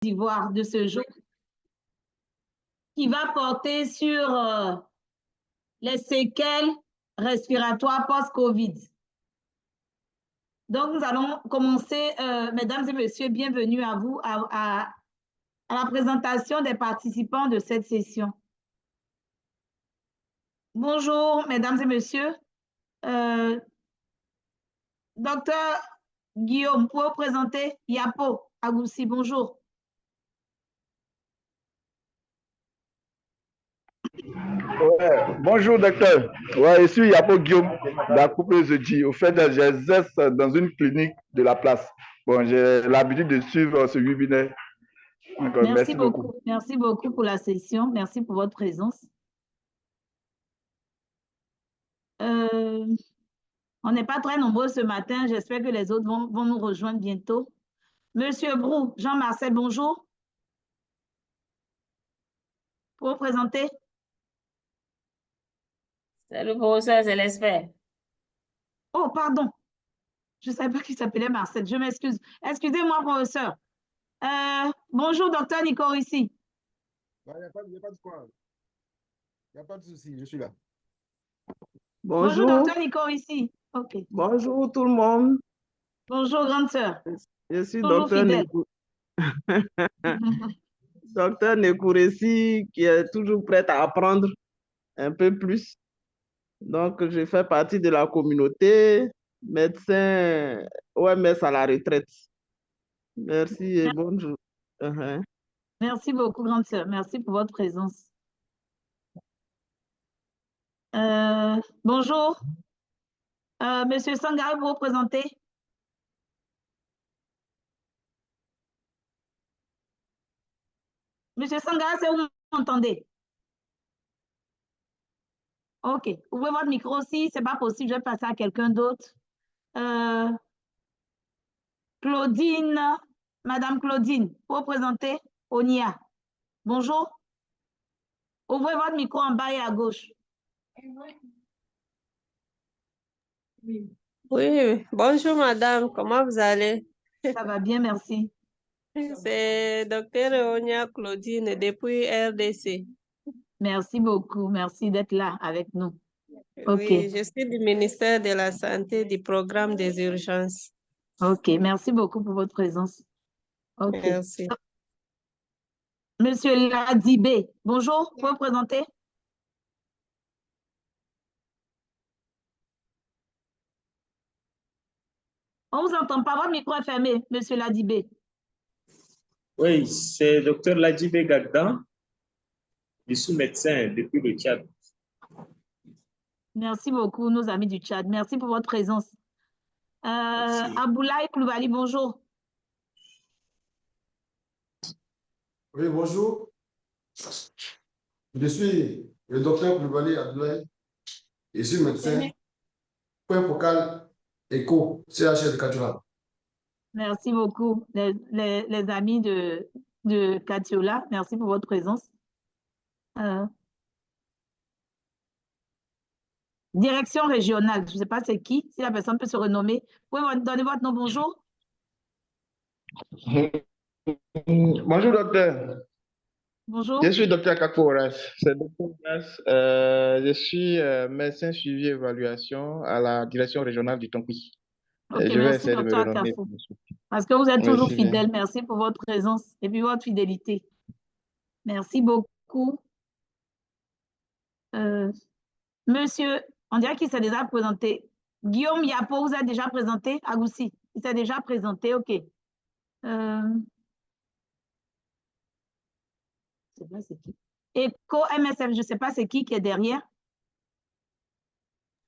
d'Ivoire de ce jour qui va porter sur les séquelles respiratoires post-Covid. Donc, nous allons commencer, mesdames et messieurs, bienvenue à vous à la présentation des participants de cette session. Bonjour, mesdames et messieurs. Docteur Guillaume, pour vous présenter Yapo Agoussi, bonjour. Ouais, bonjour docteur. Ouais, je suis Yapo Guillaume, la coupleuse J. Au fait, j'exerce dans une clinique de la place. Bon, j'ai l'habitude de suivre ce webinaire. Merci beaucoup. Merci beaucoup pour la session. Merci pour votre présence. On n'est pas très nombreux ce matin. J'espère que les autres vont nous rejoindre bientôt. Monsieur Brou, Jean-Marcel, bonjour. Pour vous présenter. Salut, professeur, c'est l'expert. Oh, pardon. Je ne savais pas qu'il s'appelait Marcel. Je m'excuse. Excusez-moi, professeur. Bonjour, docteur Nico ici. Il n'y a pas de quoi. Il n'y a pas de souci, je suis là. Bonjour, docteur Nico ici. OK. Bonjour tout le monde. Bonjour, grande sœur. Je suis toujours docteur fidèle. Docteur Nekouressi, qui est toujours prête à apprendre un peu plus. Donc, je fais partie de la communauté médecin OMS à la retraite. Merci et bonjour. Merci beaucoup, grande sœur. Merci pour votre présence. Bonjour. Monsieur Sangare, vous vous présentez? Monsieur Sangare, c'est où vous m'entendez? OK. Ouvrez votre micro si ce n'est pas possible. Je vais passer à quelqu'un d'autre. Claudine, Madame Claudine, vous vous présentez? Onia. Bonjour. Ouvrez votre micro en bas et à gauche. Oui, bonjour madame, comment vous allez? Ça va bien, merci. C'est docteur Onia Claudine depuis RDC. Merci beaucoup, merci d'être là avec nous. OK. Oui, je suis du ministère de la Santé, du programme des urgences. OK, merci beaucoup pour votre présence. OK. Merci. Monsieur Ladibé, bonjour, vous vous présenter? On ne vous entend pas, votre micro est fermé, monsieur Ladibé. Oui, c'est docteur Ladibé Gagdan. Je suis médecin depuis le Tchad. Merci beaucoup, nos amis du Tchad. Merci pour votre présence. Aboulaye Koulibaly, bonjour. Oui, bonjour. Je suis le docteur Koulibaly Abdoulaye. Je suis médecin. Point focal écho, CHR de Katiola. Merci beaucoup, les amis de Katiola. Merci pour votre présence. Direction régionale, je ne sais pas c'est qui, si la personne peut se renommer. Vous pouvez me donner votre nom, bonjour. Bonjour docteur. Bonjour. Je suis docteur Kakouras. C'est docteur Oras. Je suis médecin suivi évaluation à la direction régionale du Tonki. Ok, je vais merci, essayer de me docteur renommer. Akafo. Parce que vous êtes toujours Merci bien. fidèle. Merci pour votre présence et puis votre fidélité. Merci beaucoup. Monsieur, on dirait qu'il s'est déjà présenté. Guillaume Yapo vous a déjà présenté. Agoussi, il s'est déjà présenté. OK. Je sais pas c'est qui. Eco MSF, je ne sais pas c'est qui est derrière.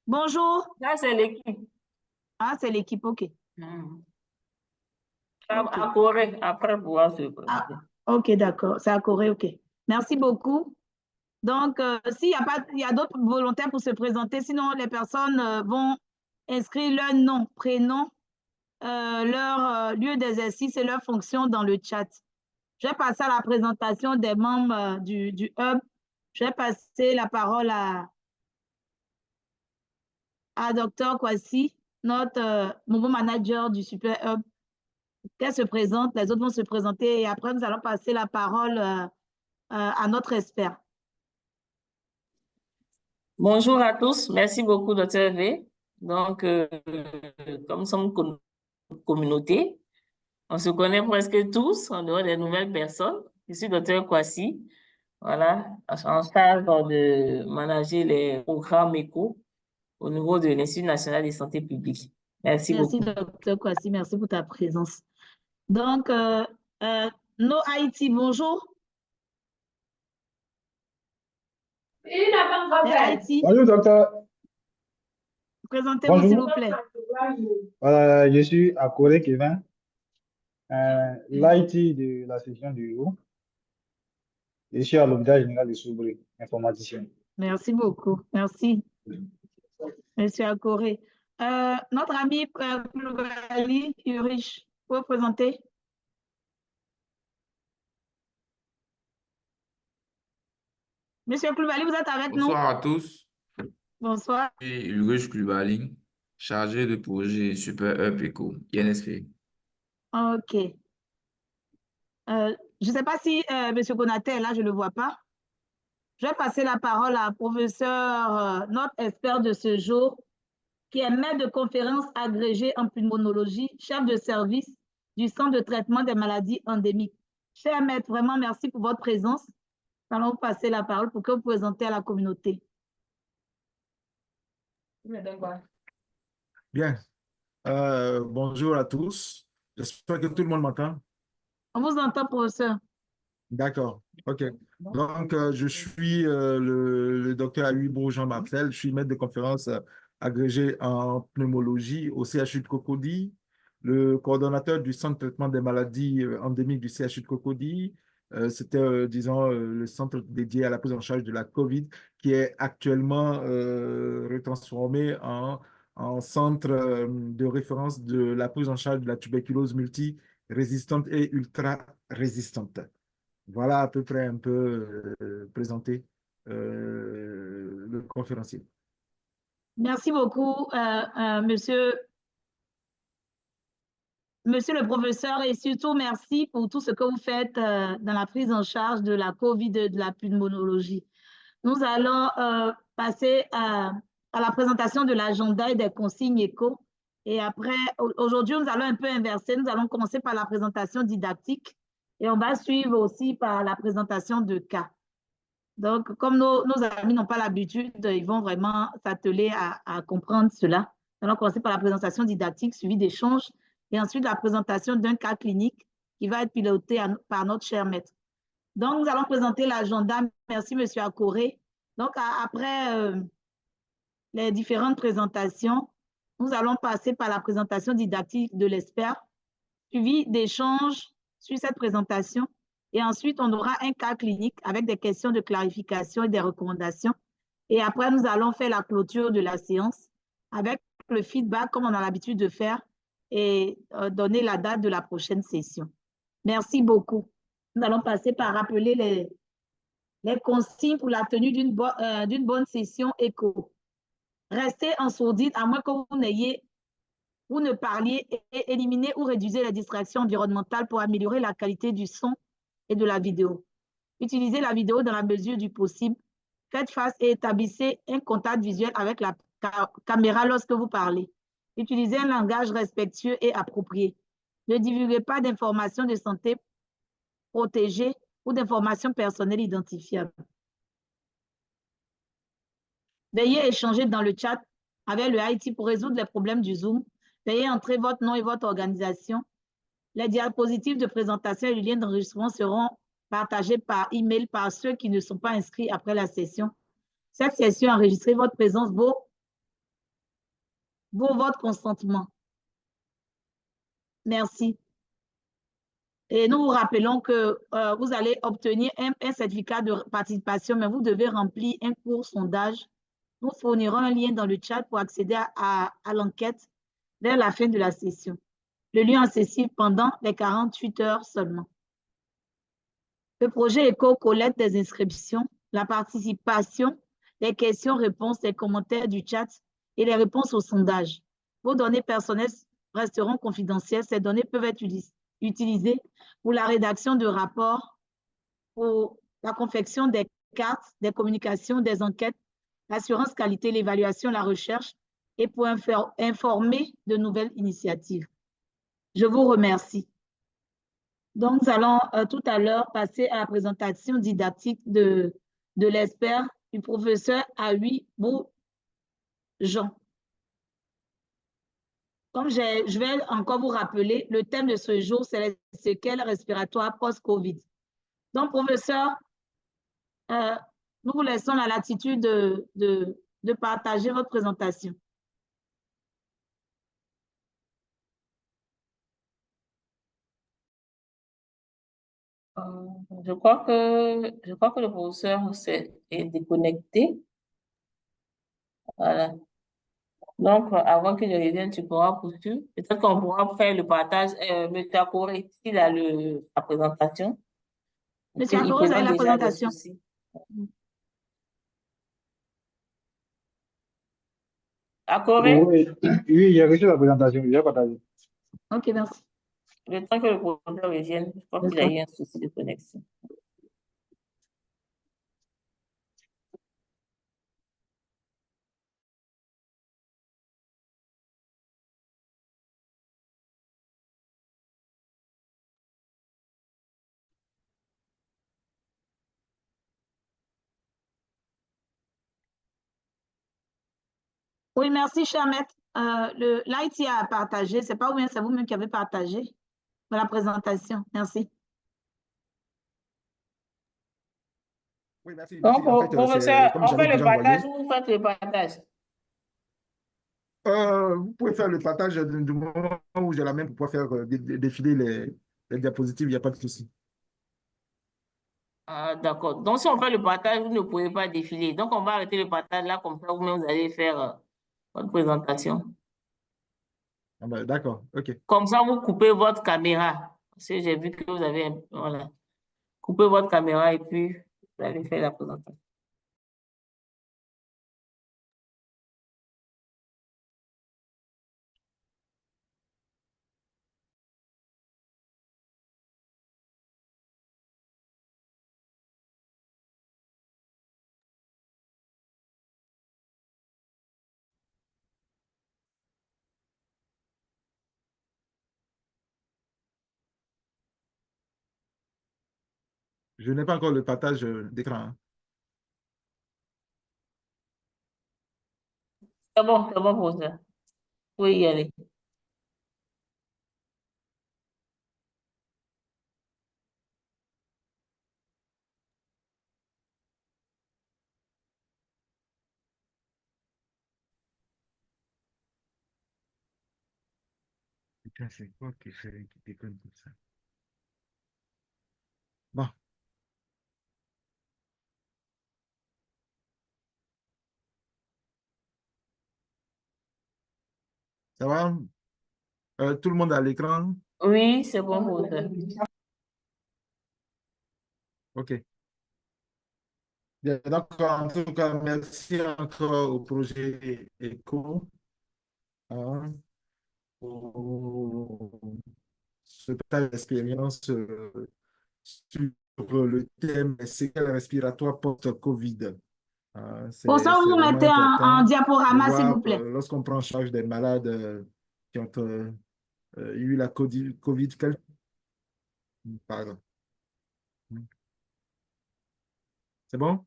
Bonjour. Là, c'est l'équipe. Ah, c'est l'équipe, OK. À Corée, après pouvoir se présenter. Ah, OK, d'accord. C'est à Corée, OK. Merci beaucoup. Donc, s'il y a d'autres volontaires pour se présenter, sinon les personnes vont inscrire leur nom, prénom, leur lieu d'exercice et leur fonction dans le chat. Je vais passer à la présentation des membres du Hub. Je vais passer la parole à Dr. Kwasi, notre nouveau manager du Super Hub. qu'elle se présente, les autres vont se présenter et après, nous allons passer la parole à notre expert. Bonjour à tous. Merci beaucoup, Dr. V. Donc, comme nous sommes une communauté, on se connaît presque tous, en dehors des nouvelles personnes. Je suis Dr. Kwasi, voilà, en charge de manager les programmes éco au niveau de l'Institut national de santé publique. Merci Merci, beaucoup. Dr. Kwasi. Merci pour ta présence. Donc, No Haïti, bonjour. Haïti, Bonjour, docteur. présentez-vous, s'il vous plaît. Voilà, je suis Akore Kevin, l'IT de la section du jour. Je suis à l'hôpital général de Soubré, informaticien. Merci beaucoup. Merci, Monsieur Akore. Notre ami Koulibaly Urich, vous vous présenter? Monsieur Koulibaly, vous êtes avec nous? Bonsoir à tous. Bonsoir. Je suis Ulrich Koulibaly, chargé de projet Super Up Eco, INSP. OK. Je ne sais pas si Monsieur Konaté est là, je ne le vois pas. Je vais passer la parole à professeur, notre expert de ce jour, qui est maître de conférence agrégé en pulmonologie, chef de service du Centre de traitement des maladies endémiques. Cher maître, vraiment merci pour votre présence. Nous allons vous passer la parole pour que vous présentez à la communauté. Bien. Bonjour à tous. J'espère que tout le monde m'entend. On vous entend, professeur. D'accord. OK. Donc, je suis le docteur Ayubo Jean-Marcel. Je suis maître de conférence agrégé en pneumologie au CHU de Cocody, le coordonnateur du centre de traitement des maladies endémiques du CHU de Cocody. C'était, disons, le centre dédié à la prise en charge de la COVID qui est actuellement retransformé en centre de référence de la prise en charge de la tuberculose multi-résistante et ultra-résistante. Voilà à peu près un peu présenté le conférencier. Merci beaucoup, monsieur le professeur, et surtout merci pour tout ce que vous faites dans la prise en charge de la COVID, de la pulmonologie. Nous allons passer à la présentation de l'agenda et des consignes éco. Et après, aujourd'hui, nous allons un peu inverser. Nous allons commencer par la présentation didactique et on va suivre aussi par la présentation de cas. Donc, comme nos amis n'ont pas l'habitude, ils vont vraiment s'atteler à comprendre cela. Nous allons commencer par la présentation didactique suivie d'échanges et ensuite la présentation d'un cas clinique qui va être piloté par notre cher maître. Donc, nous allons présenter l'agenda. Merci, M. Akore. Donc, après les différentes présentations, nous allons passer par la présentation didactique de l'expert, suivi d'échanges sur cette présentation. Et ensuite, on aura un cas clinique avec des questions de clarification et des recommandations. Et après, nous allons faire la clôture de la séance avec le feedback, comme on a l'habitude de faire, et donner la date de la prochaine session. Merci beaucoup. Nous allons passer par rappeler les consignes pour la tenue d'une bonne session éco. Restez en sourdine à moins que vous ne parliez et éliminez ou réduisez les distractions environnementales pour améliorer la qualité du son et de la vidéo. Utilisez la vidéo dans la mesure du possible. Faites face et établissez un contact visuel avec la caméra lorsque vous parlez. Utilisez un langage respectueux et approprié. Ne divulguez pas d'informations de santé protégées ou d'informations personnelles identifiables. Veuillez échanger dans le chat avec le IT pour résoudre les problèmes du Zoom. Veuillez entrer votre nom et votre organisation. Les diapositives de présentation et le lien d'enregistrement seront partagés par email par ceux qui ne sont pas inscrits après la session. Cette session enregistrée, votre présence vaut votre consentement. Merci. Et nous vous rappelons que vous allez obtenir un certificat de participation, mais vous devez remplir un court sondage. Nous fournirons un lien dans le chat pour accéder à l'enquête vers la fin de la session. Le lien est accessible pendant les 48 heures seulement. Le projet ECO collecte des inscriptions, la participation, les questions-réponses, les commentaires du chat et les réponses au sondage. Vos données personnelles resteront confidentielles. Ces données peuvent être utilisés pour la rédaction de rapports, pour la confection des cartes, des communications, des enquêtes, l'assurance qualité, l'évaluation, la recherche et pour informer de nouvelles initiatives. Je vous remercie. Donc, nous allons tout à l'heure passer à la présentation didactique de l'expert du professeur Awi Jean. Comme je vais encore vous rappeler, le thème de ce jour, c'est les séquelles respiratoires post-COVID. Donc, professeur, nous vous laissons la latitude de partager votre présentation. Je crois que le professeur est déconnecté. Voilà. Donc, avant qu'il ne revienne, tu pourras poursuivre. Peut-être qu'on pourra faire le partage. Monsieur Akoré, s'il a sa présentation. Monsieur Il Akoré, vous avez présente la déjà des présentation. soucis. Akoré, Oui, oui, j'ai reçu la présentation, j'ai partagé. OK, merci. le temps que le professeur revienne, je crois qu'il a eu un souci de connexion. Oui, merci, cher maître. L'IT a partagé, c'est pas vous, c'est vous-même qui avez partagé la présentation. Merci. Oui, merci. Donc, En fait, professeur, comme on j'avais fait le déjà envoyé, partage ou vous faites le partage? vous pouvez faire le partage du moment où j'ai la main pour pouvoir faire défiler les diapositives, il n'y a pas de souci. Ah, d'accord. Donc, si on fait le partage, vous ne pouvez pas défiler. Donc, on va arrêter le partage là, comme ça, vous-même, vous allez faire votre présentation. Ah ben, d'accord, OK. Comme ça, vous coupez votre caméra. Parce que j'ai vu que vous avez... Voilà. Coupez votre caméra et puis vous allez faire la présentation. Je n'ai pas encore le partage d'écran, hein. C'est bon, professeur. Vous pouvez y aller. Putain, c'est quoi qui déconne comme ça? Bon, ça va? Tout le monde à l'écran? Oui, c'est bon, professeur. OK. Bien, donc, en tout cas, merci encore au projet ECHO, hein, pour ce partage d'expérience sur le thème séquelles respiratoires post-Covid. Pour ça, C'est vous vraiment mettez en important de diaporama, s'il vous voir plaît. lorsqu'on prend en charge des malades qui ont eu la COVID, pardon. C'est bon?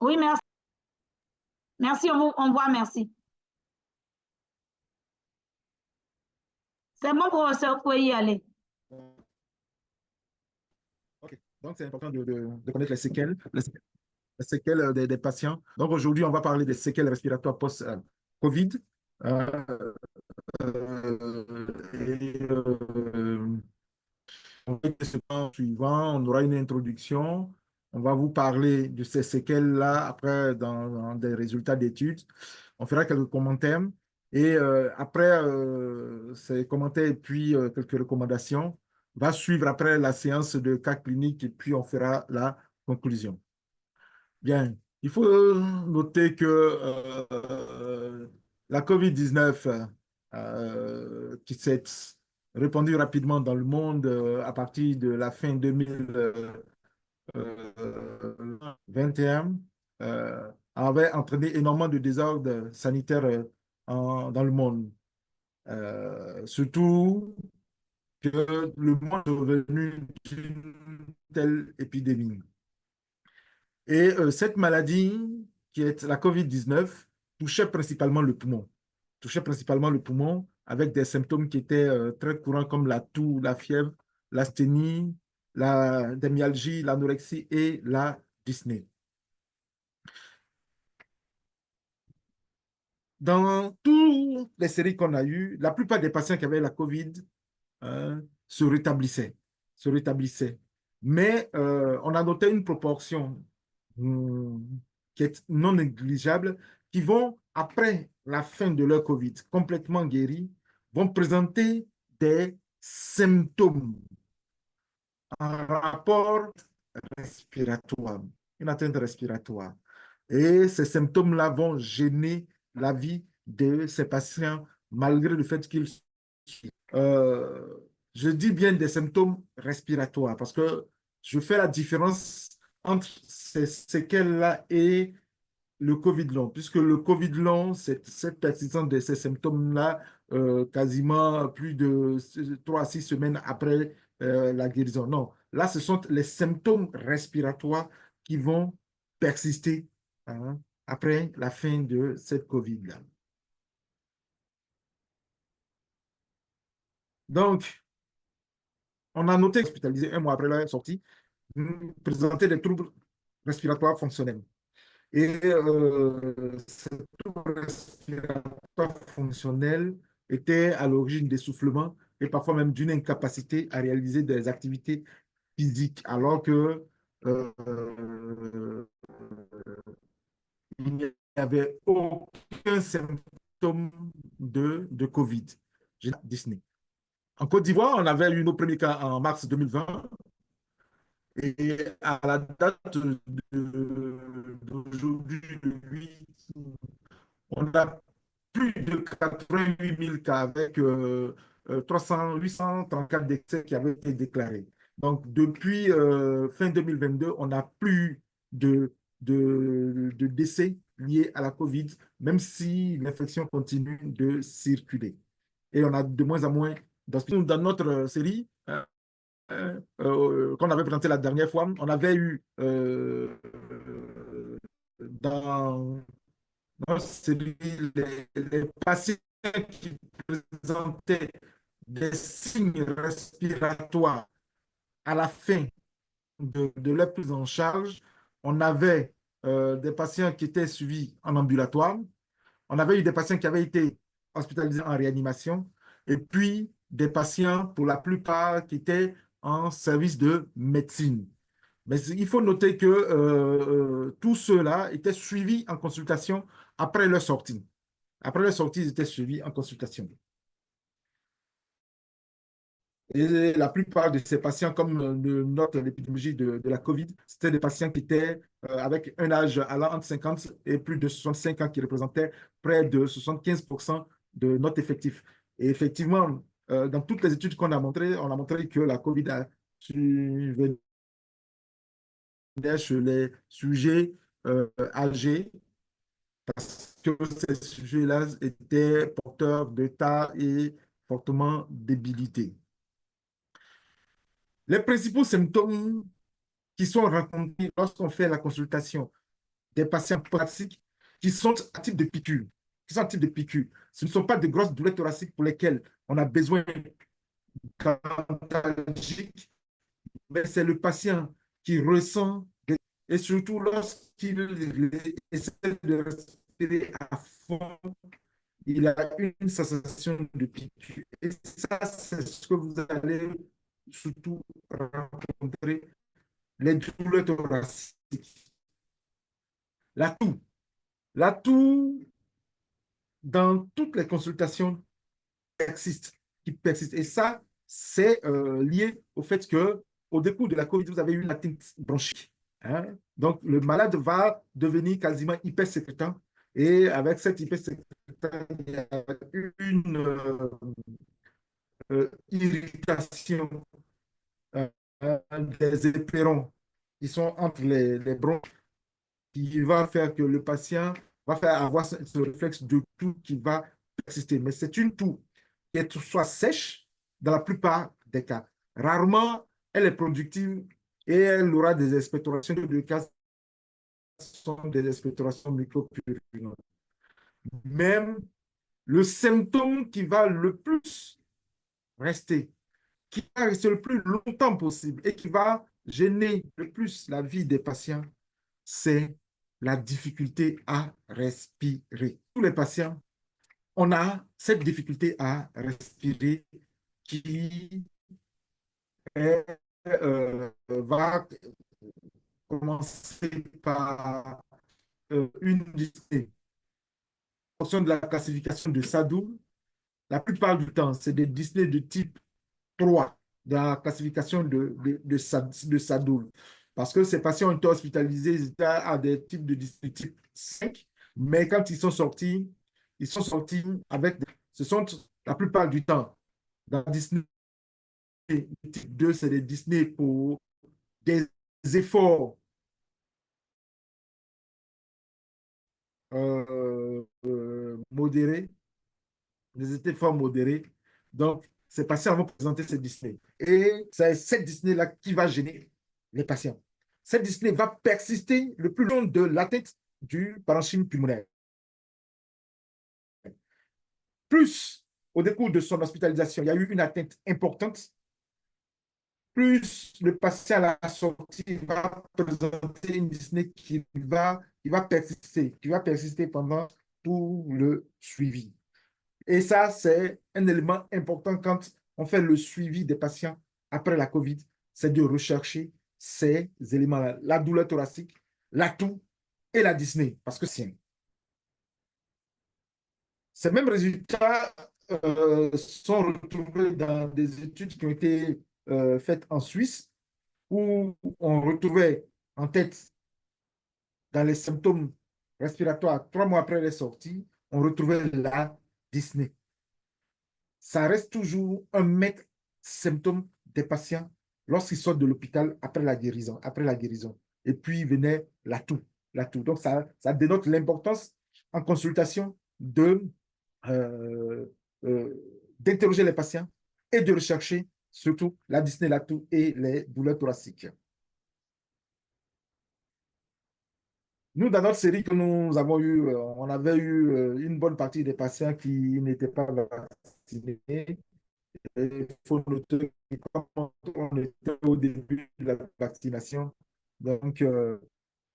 Oui, merci. Merci, on voit, merci. C'est bon, professeur, vous pouvez y aller. OK. Donc, c'est important de connaître les séquelles des patients. Donc, aujourd'hui, on va parler des séquelles respiratoires post-COVID. Ce temps suivant, on aura une introduction. On va vous parler de ces séquelles-là après dans des résultats d'études. On fera quelques commentaires. Et après ces commentaires et puis quelques recommandations, va suivre après la séance de cas cliniques et puis on fera la conclusion. Bien, il faut noter que la COVID-19, qui s'est répandu rapidement dans le monde à partir de la fin 2021, avait entraîné énormément de désordres sanitaires dans le monde. Surtout que le monde est revenu d'une telle épidémie. Et cette maladie, qui est la COVID-19, touchait principalement le poumon. Touchait principalement le poumon avec des symptômes qui étaient très courants comme la toux, la fièvre, l'asthénie, des myalgies, l'anorexie et la dyspnée. Dans toutes les séries qu'on a eues, la plupart des patients qui avaient la COVID se rétablissaient. Mais on a noté une proportion qui est non négligeable, qui vont, après la fin de leur COVID, complètement guéris, vont présenter des symptômes en rapport respiratoire, une atteinte respiratoire. Et ces symptômes-là vont gêner la vie de ces patients, malgré le fait qu'ils... je dis bien des symptômes respiratoires, parce que je fais la différence entre ces séquelles-là et le COVID long, puisque le COVID long, c'est cette persistance de ces symptômes-là, quasiment plus de 3 à 6 semaines après la guérison. Non, là, ce sont les symptômes respiratoires qui vont persister après la fin de cette COVID-là. Donc, on a noté hospitalisé 1 mois après la sortie, présenter des troubles respiratoires fonctionnels. Et ces troubles respiratoires fonctionnels étaient à l'origine d'essoufflement et parfois même d'une incapacité à réaliser des activités physiques, alors que il n'y avait aucun symptôme de COVID. Disney. En Côte d'Ivoire, on avait eu nos premiers cas en mars 2020. Et à la date d'aujourd'hui, le 8, on a plus de 88 000 cas avec 834 décès qui avaient été déclarés. Donc, depuis fin 2022, on n'a plus de décès liés à la COVID, même si l'infection continue de circuler. Et on a de moins en moins d'hospitaux. Dans notre série, qu'on avait présenté la dernière fois, on avait eu dans notre série les patients qui présentaient des signes respiratoires à la fin de leur prise en charge. On avait des patients qui étaient suivis en ambulatoire. On avait eu des patients qui avaient été hospitalisés en réanimation. Et puis, des patients, pour la plupart, qui étaient en service de médecine. Mais il faut noter que tous ceux-là étaient suivis en consultation après leur sortie. Après leur sortie, ils étaient suivis en consultation. Et la plupart de ces patients, comme le note l'épidémiologie de la COVID, c'était des patients qui étaient avec un âge allant entre 50 et plus de 65 ans, qui représentaient près de 75% de notre effectif. Et effectivement, dans toutes les études qu'on a montrées, on a montré que la COVID a survenu chez les sujets âgés, parce que ces sujets-là étaient porteurs de tares et fortement débilités. Les principaux symptômes qui sont rencontrés lorsqu'on fait la consultation des patients thoraciques qui sont à type de piqûre, ce ne sont pas de grosses douleurs thoraciques pour lesquelles on a besoin d'antalgiques, mais c'est le patient qui ressent, et surtout lorsqu'il essaie de respirer à fond, il a une sensation de piqûre. Et ça, c'est ce que vous allez surtout rencontrer, les douleurs thoraciques. La toux. La toux, dans toutes les consultations, qui persiste. Et ça, c'est lié au fait que au décours de la COVID, vous avez eu une atteinte bronchique. Donc, le malade va devenir quasiment hypersécrétant. Et avec cette hypersécrétation, il y a une irritation euh, des éperons qui sont entre les bronches, qui va faire que le patient va faire avoir ce réflexe de toux qui va persister. Mais c'est une toux qui est soit sèche dans la plupart des cas. Rarement, elle est productive et elle aura des expectorations de cas sont des expectorations micropurulentes. Même le symptôme qui va le plus rester, qui va rester le plus longtemps possible et qui va gêner le plus la vie des patients, c'est la difficulté à respirer. Tous les patients, on a cette difficulté à respirer qui va commencer par une dyspnée. En fonction de la classification de Sadoul, la plupart du temps, c'est des dyspnées de type 3 dans la classification de Sadoul. Parce que ces patients ont été hospitalisés, ils étaient à des types de dyspnées type 5, mais quand ils sont sortis avec, ce sont la plupart du temps, dans la dyspnée type 2, c'est des dyspnées pour des efforts modérés, des efforts modérés. Donc, ces patients vont présenter cette dyspnée. Et c'est cette dyspnée-là qui va gêner les patients. Cette dyspnée va persister le plus long de l'atteinte du parenchyme pulmonaire. Plus, au décours de son hospitalisation, il y a eu une atteinte importante, plus le patient à la sortie va présenter une dyspnée qui va persister pendant tout le suivi. Et ça, c'est un élément important quand on fait le suivi des patients après la COVID, c'est de rechercher ces éléments-là, la douleur thoracique, la toux et la dyspnée, parce que c'est... Ces mêmes résultats sont retrouvés dans des études qui ont été faites en Suisse, où on retrouvait en tête, dans les symptômes respiratoires, 3 mois après les sorties, on retrouvait la dyspnée. Ça reste toujours un maître symptôme des patients lorsqu'ils sortent de l'hôpital après la guérison. Et puis venait la toux. Donc, ça dénote l'importance en consultation d'interroger les patients et de rechercher surtout la dyspnée, la toux et les douleurs thoraciques. Nous, dans notre série que nous avons eue, on avait eu une bonne partie des patients qui n'étaient pas vaccinés. Il faut noter qu'on était au début de la vaccination, donc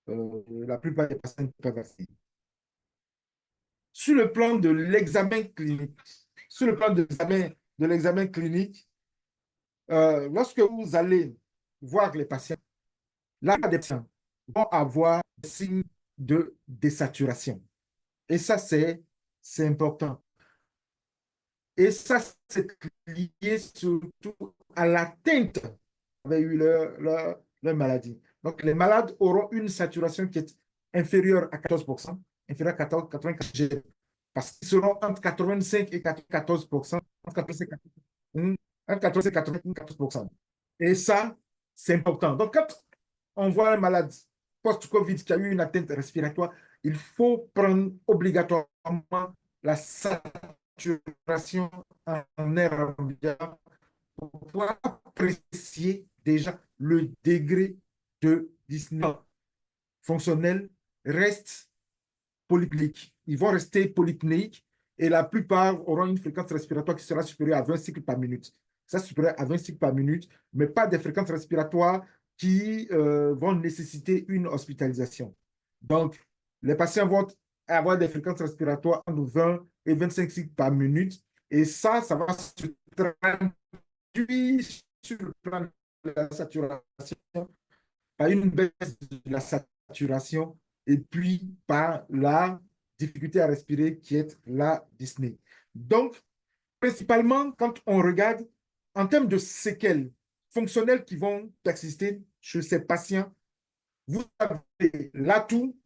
la plupart des patients n'étaient pas vaccinés. Sur le plan de l'examen clinique, lorsque vous allez voir les patients, là, des patients vont avoir des signes de désaturation. Et ça, c'est important. Et ça, c'est lié surtout à l'atteinte avec leur maladie. Donc, les malades auront une saturation qui est inférieure à 14%, inférieure à 94%, parce qu'ils seront entre 85 et 14%, entre 85 et 94%. Et ça, c'est important. Donc, quand on voit un malade post-Covid qui a eu une atteinte respiratoire, il faut prendre obligatoirement la saturation en air ambiant pour pouvoir apprécier déjà le degré de dyspnée fonctionnelle reste polypnéique. Ils vont rester polypnéiques et la plupart auront une fréquence respiratoire qui sera supérieure à 20 cycles par minute. Ça, supérieur à 20 cycles par minute, mais pas des fréquences respiratoires qui vont nécessiter une hospitalisation. Donc, les patients vont avoir des fréquences respiratoires entre 20 et 25 cycles par minute. Et ça va se traduire sur le plan de la saturation par une baisse de la saturation et puis par la difficulté à respirer qui est la dyspnée. Donc, principalement, quand on regarde en termes de séquelles fonctionnelles qui vont persister chez ces patients, vous avez la toux,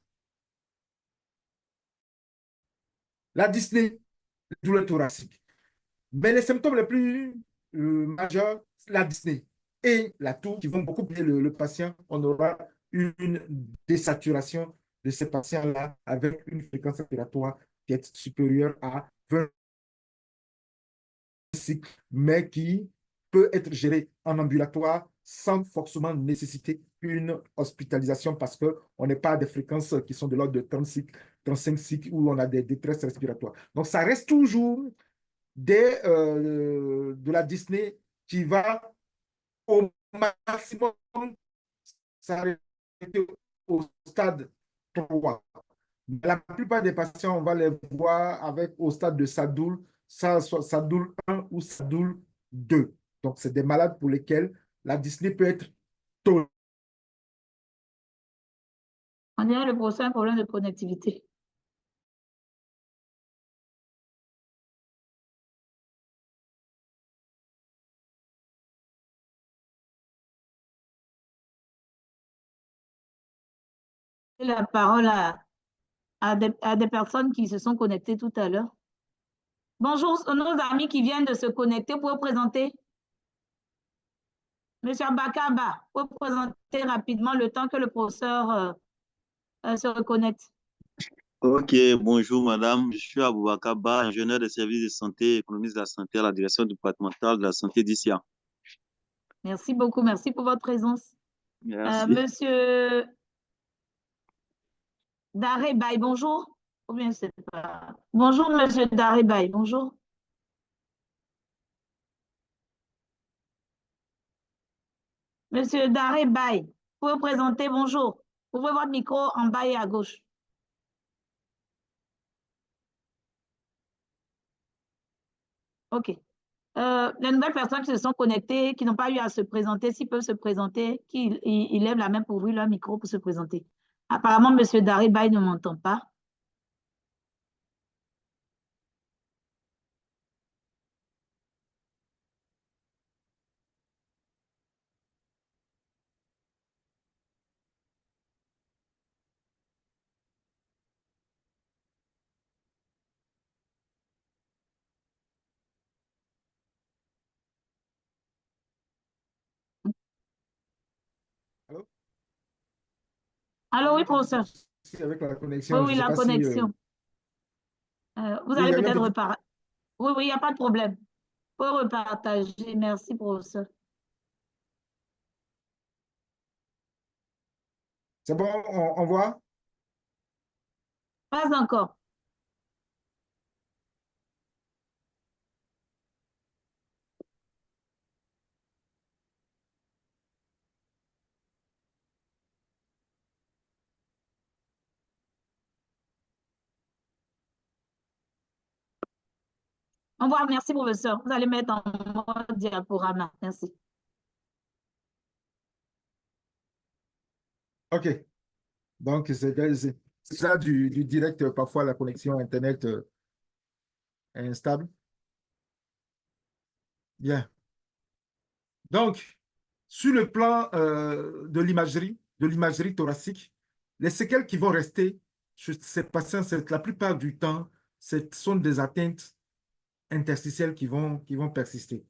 la dyspnée, la douleur thoracique. Mais les symptômes les plus majeur, la dyspnée et la toux qui vont beaucoup aider le patient. On aura une désaturation de ces patients-là avec une fréquence respiratoire qui est supérieure à 20 cycles, mais qui peut être géré en ambulatoire sans forcément nécessiter une hospitalisation parce qu'on n'est pas à des fréquences qui sont de l'ordre de 30 cycles, 35 cycles où on a des détresses respiratoires. Donc, ça reste toujours de la dyspnée qui va au maximum s'arrêter au stade 3. La plupart des patients, on va les voir avec au stade de SADOUL, SADOUL 1 ou SADOUL 2. Donc, c'est des malades pour lesquels la dyspnée peut être tolérée. On dirait le procès un problème de connectivité. La parole à des personnes qui se sont connectées tout à l'heure. Bonjour, nos amis qui viennent de se connecter, pour vous présenter. Monsieur Abakaba, pour vous présenter rapidement le temps que le professeur se reconnecte. Ok, bonjour madame, je suis Aboubakar Ba, ingénieur des services de santé et économiste de la santé à la direction départementale de la santé d'ICIA. Merci beaucoup, merci pour votre présence. Merci. Monsieur Daré Baye, bonjour. Ou bien c'est pas... Bonjour, monsieur Daré Baye, bonjour. Monsieur Daré Baye, vous vous présenter, bonjour. Ouvrez votre micro en bas et à gauche. OK. Les nouvelles personnes qui se sont connectées, qui n'ont pas eu à se présenter, s'ils peuvent se présenter, qu'ils lèvent la main pour ouvrir leur micro pour se présenter. Apparemment, monsieur Daré Baye ne m'entend pas. Allô? Allô, oui, professeur. Avec la Oui, connexion, je oui, ne sais la pas si... connexion. Vous oui, il allez y a eu un peut-être petit... repartager. Oui, oui, il n'y a pas de problème. Vous pouvez repartager. Merci, professeur. C'est bon, on voit? Pas encore. Au revoir, merci, professeur. Vous allez mettre en mode diaporama. Merci. OK. Donc, c'est ça du direct. Parfois, la connexion Internet est instable. Bien. Donc, sur le plan de l'imagerie thoracique, les séquelles qui vont rester chez ces patients, la plupart du temps, ce sont des atteintes interstitielles qui vont persister.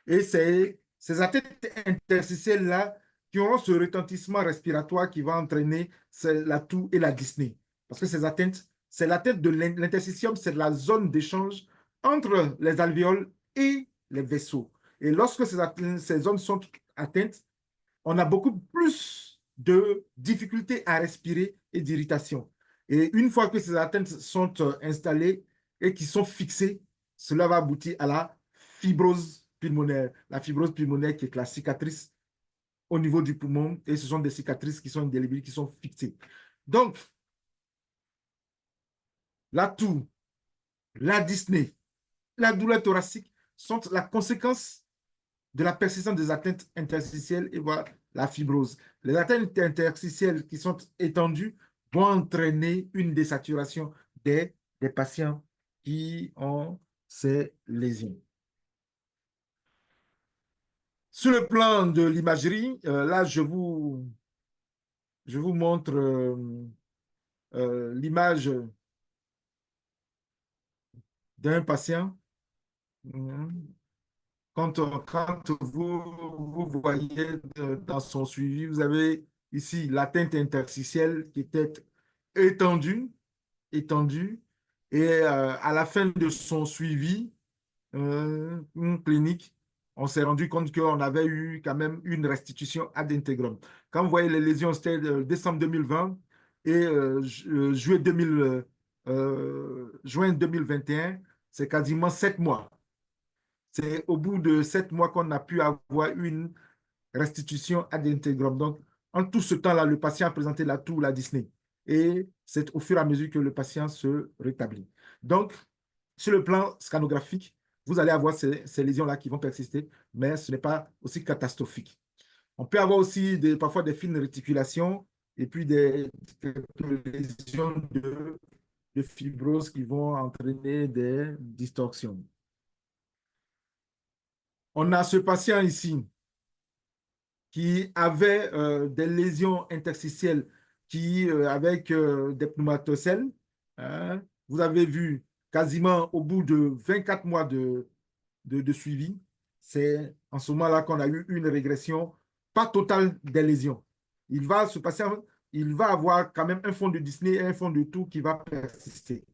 Et c'est ces atteintes interstitielles-là qui auront ce retentissement respiratoire qui va entraîner la toux et la dyspnée. Parce que ces atteintes, c'est l'atteinte de l'interstitium, c'est la zone d'échange entre les alvéoles et les vaisseaux. Et lorsque ces zones sont atteintes, on a beaucoup plus de difficultés à respirer et d'irritation. Et une fois que ces atteintes sont installées et qui sont fixées, cela va aboutir à la fibrose pulmonaire. La fibrose pulmonaire qui est la cicatrice au niveau du poumon, et ce sont des cicatrices qui sont indélébiles, qui sont fixées. Donc, la toux, la dyspnée, la douleur thoracique sont la conséquence de la persistance des atteintes interstitielles et voilà la fibrose. Les atteintes interstitielles qui sont étendues vont entraîner une désaturation des patients qui ont ces lésions. Sur le plan de l'imagerie, là, je vous montre l'image d'un patient quand vous voyez dans son suivi, vous avez ici l'atteinte interstitielle qui était étendue, étendue, et à la fin de son suivi clinique, on s'est rendu compte qu'on avait eu quand même une restitution ad intégrum. Quand vous voyez les lésions, c'était décembre 2020 et juin 2021, c'est quasiment 7 mois. C'est au bout de 7 mois qu'on a pu avoir une restitution ad intégrum. Donc, en tout ce temps-là, le patient a présenté la toux, la dyspnée. Et c'est au fur et à mesure que le patient se rétablit. Donc, sur le plan scanographique, vous allez avoir ces lésions-là qui vont persister, mais ce n'est pas aussi catastrophique. On peut avoir aussi parfois des fines réticulations et puis des lésions de fibrose qui vont entraîner des distorsions. On a ce patient ici qui avait des lésions interstitielles avec des pneumatocèles. Hein. Vous avez vu quasiment au bout de 24 mois de suivi, c'est en ce moment-là qu'on a eu une régression, pas totale des lésions. Ce patient, il va avoir quand même un fond de dyspnée et un fond de toux qui va persister.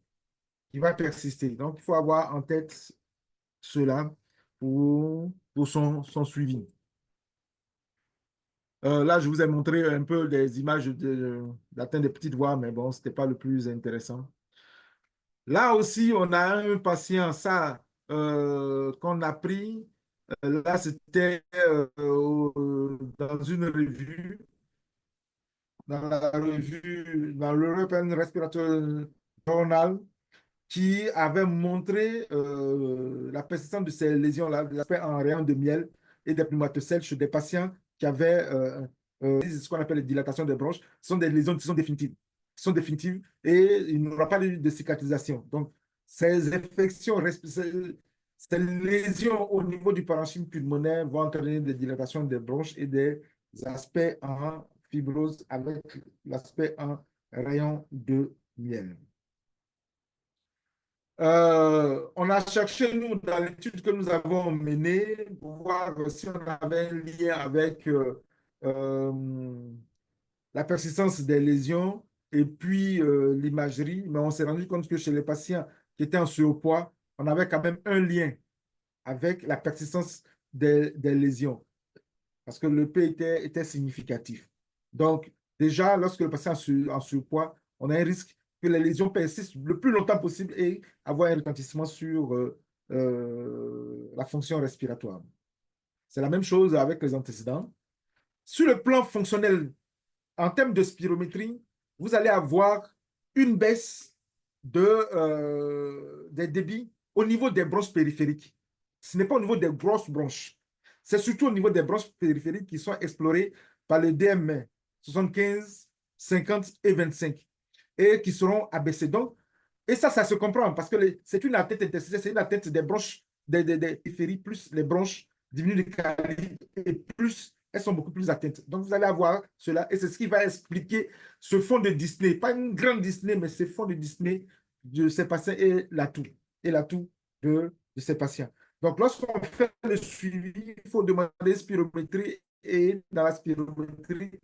Donc, il faut avoir en tête cela pour son suivi. Là, je vous ai montré un peu des images d'atteinte des petites voies, mais bon, ce n'était pas le plus intéressant. Là aussi, on a un patient, ça, qu'on a pris. Là, c'était dans une revue, dans l'European Respiratory Journal, qui avait montré la persistance de ces lésions-là, l'aspect en rayon de miel et des pneumatocèles chez des patients qui avaient ce qu'on appelle les dilatations des bronches. Ce sont des lésions qui sont définitives. Et il n'y aura pas de cicatrisation. Donc, ces infections, ces lésions au niveau du parenchyme pulmonaire vont entraîner des dilatations des bronches et des aspects en fibrose avec l'aspect en rayon de miel. On a cherché, nous, dans l'étude que nous avons menée, pour voir si on avait un lien avec la persistance des lésions et puis l'imagerie, mais on s'est rendu compte que chez les patients qui étaient en surpoids, on avait quand même un lien avec la persistance des lésions, parce que le P était significatif. Donc, déjà, lorsque le patient est en surpoids, on a un risque que les lésions persistent le plus longtemps possible et avoir un retentissement sur la fonction respiratoire. C'est la même chose avec les antécédents. Sur le plan fonctionnel, en termes de spirométrie, vous allez avoir une baisse des débits au niveau des bronches périphériques. Ce n'est pas au niveau des grosses bronches. C'est surtout au niveau des bronches périphériques qui sont explorées par le DME 75, 50 et 25 et qui seront abaissées. Donc, et ça se comprend parce que c'est une atteinte interstitielle, c'est une atteinte des bronches, des périphéries, plus les bronches diminuent de calibre et plus elles sont beaucoup plus atteintes. Donc, vous allez avoir cela et c'est ce qui va expliquer ce fond de dyspnée. Pas une grande dyspnée, mais ce fond de dyspnée de ces patients et l'atout de ces patients. Donc, lorsqu'on fait le suivi, il faut demander spirométrie et dans la spirométrie,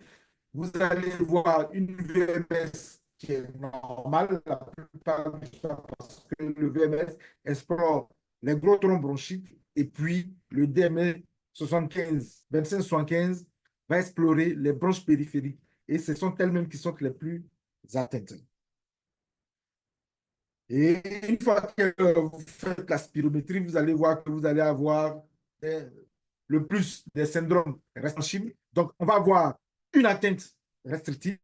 vous allez voir une VMS qui est normale la plupart du temps parce que le VMS explore les gros troncs bronchiques et puis le DME 75, 25-75 va explorer les bronches périphériques et ce sont elles-mêmes qui sont les plus atteintes. Et une fois que vous faites la spirométrie, vous allez voir que vous allez avoir le plus des syndromes restrictifs. Donc, on va avoir une atteinte restrictive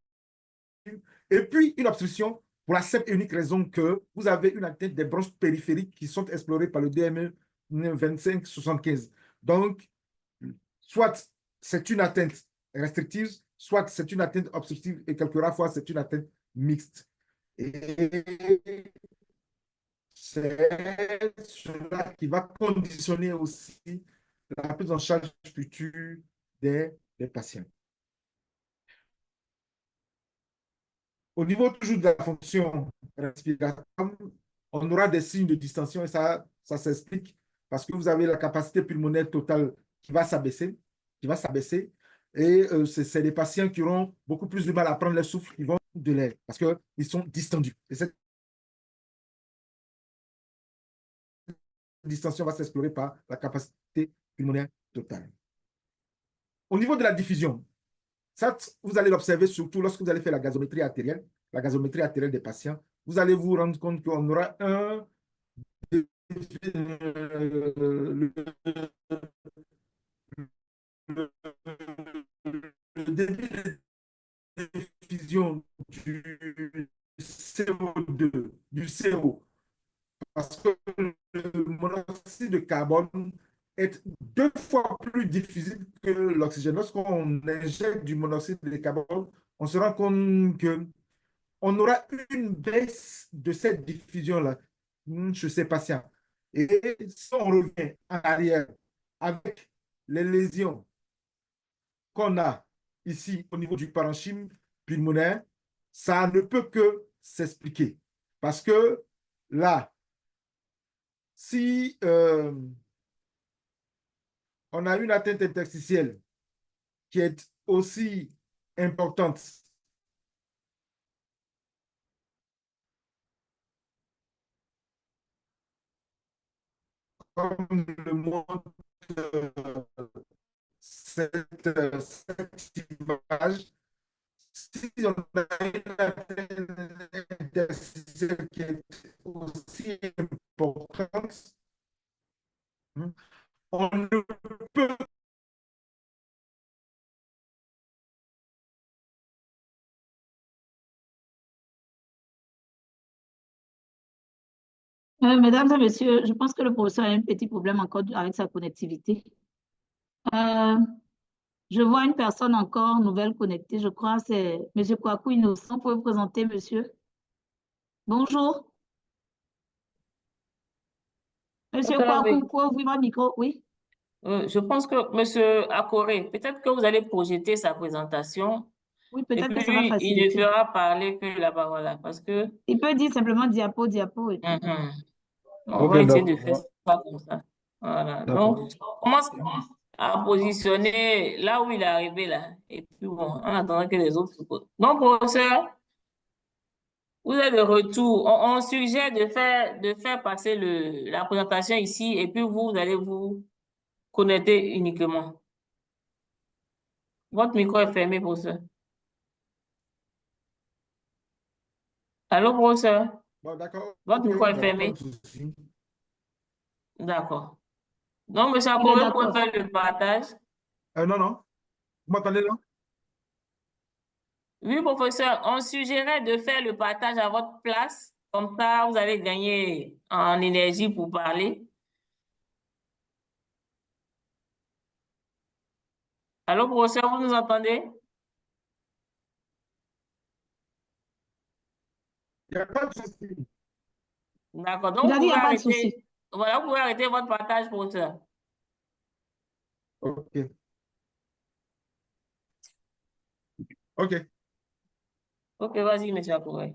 et puis une obstruction pour la simple et unique raison que vous avez une atteinte des bronches périphériques qui sont explorées par le DME 25-75. Donc, soit c'est une atteinte restrictive, soit c'est une atteinte obstructive et quelques rares fois, c'est une atteinte mixte. Et c'est cela qui va conditionner aussi la prise en charge future des patients. Au niveau toujours de la fonction respiratoire, on aura des signes de distension et ça s'explique parce que vous avez la capacité pulmonaire totale qui va s'abaisser, et c'est des patients qui auront beaucoup plus de mal à prendre le souffle, ils vont de l'air, parce qu'ils sont distendus. Et cette distension va s'explorer par la capacité pulmonaire totale. Au niveau de la diffusion, ça, vous allez l'observer surtout lorsque vous allez faire la gazométrie artérielle des patients. Vous allez vous rendre compte qu'on aura le débit de diffusion du CO2, du CO, parce que le monoxyde de carbone est 2 fois plus difficile que l'oxygène. Lorsqu'on injecte du monoxyde de carbone, on se rend compte qu'on aura une baisse de cette diffusion-là chez ces patients. Et si on revient en arrière avec les lésions qu'on a ici au niveau du parenchyme pulmonaire, ça ne peut que s'expliquer. Parce que là, si on a une atteinte interstitielle qui est aussi importante comme le montre cette image, si on a une atteinte interstitielle qui est aussi importante, on ne peut Mesdames et messieurs, je pense que le professeur a un petit problème encore avec sa connectivité. Je vois une personne encore nouvelle connectée, je crois, c'est M. Kwaku Innocent. Vous pouvez vous présenter, monsieur? Bonjour. Monsieur Dr. Kwaku, Hervé, vous pouvez ouvrir votre micro? Oui. je pense que Monsieur Akoré, peut-être que vous allez projeter sa présentation Oui, et peut-être que ça va puis il ne faciliter. fera parler que là-bas, voilà, parce que Il peut dire simplement diapo, diapo et tout. on Ok, va essayer de faire d'accord. ça comme ça. Voilà. D'accord. Donc, on commence à positionner là où il est arrivé là. Et puis bon, en attendant que les autres se posent. Donc, professeur, vous êtes de retour. On suggère de faire passer la présentation ici et puis vous allez vous connecter uniquement. Votre micro est fermé, professeur. Allô, professeur? Bon, d'accord. Votre micro est Pas fermé. de souci. D'accord. Donc, monsieur Il est Akoré, vous pouvez d'accord. faire le partage. Non, non. Vous m'entendez là? Oui, professeur, on suggérait de faire le partage à votre place. Comme ça, vous allez gagner en énergie pour parler. Allô, professeur, vous nous entendez? Il n'y a pas de souci. D'accord. Donc, Il vous a dit, il n'y pouvez a pas de souci. arrêter. Voilà, vous pouvez arrêter votre partage, professeur. OK. OK. Ok, vas-y, monsieur Akoré.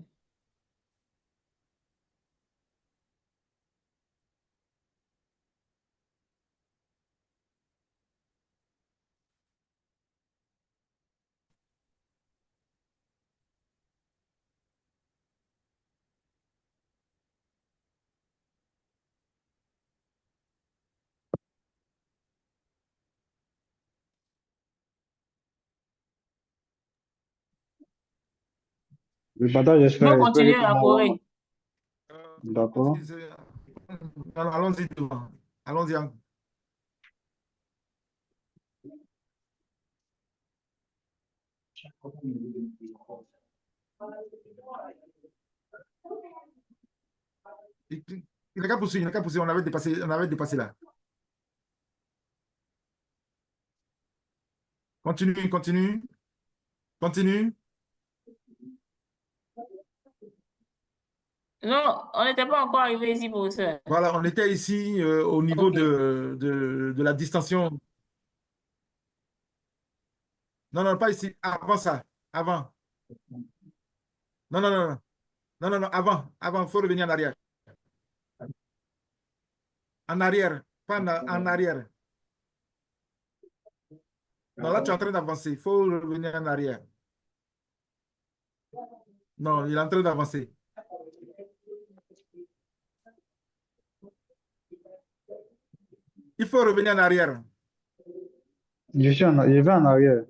Le partage, Donc, j'espère que continuez, tout le monde. Akoré. D'accord. Allons-y devant. Allons-y. Il n'a qu'à poursuivre, il n'a qu'à poursuivre. On avait dépassé là. Continue, continue, continue. Non, on n'était pas encore arrivé ici, professeur. Voilà, on était ici au niveau Ok. de la distension. Non, non, pas ici. Avant ça. Avant. Non, non, non, non. Non, non, non. Avant. Avant, il faut revenir en arrière. En arrière. pas en arrière. Non, là, tu es en train d'avancer. Il faut revenir en arrière. Non, il est en train d'avancer. Il faut revenir en arrière. Je vais en arrière.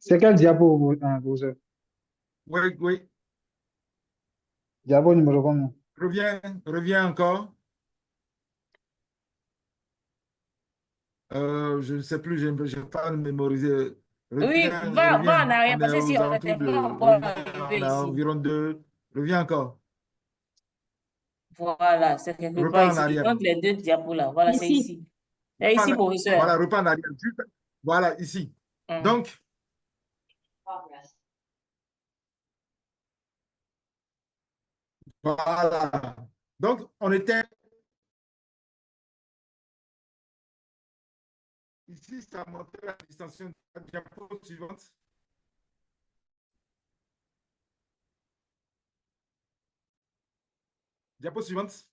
C'est quel diapo, professeur? Oui, oui. Diapo numéro combien? Reviens encore. Je ne sais plus, je n'ai pas mémorisé. Oui, Reviens, va en reviens. arrière On parce est que si aux on alentours n'était de. pas encore Reviens, arrivé on a ici. environ deux. Reviens encore. Voilà, c'est quelque part Repars en ici. arrière. Entre les deux diapos là. Voilà, c'est Ici. ici. C'est ici, professeur. Voilà, repars en arrière. Voilà, ici. Donc, voilà. Donc, on était ici, ça montrait la distinction de la diapo suivante. Diapo suivante.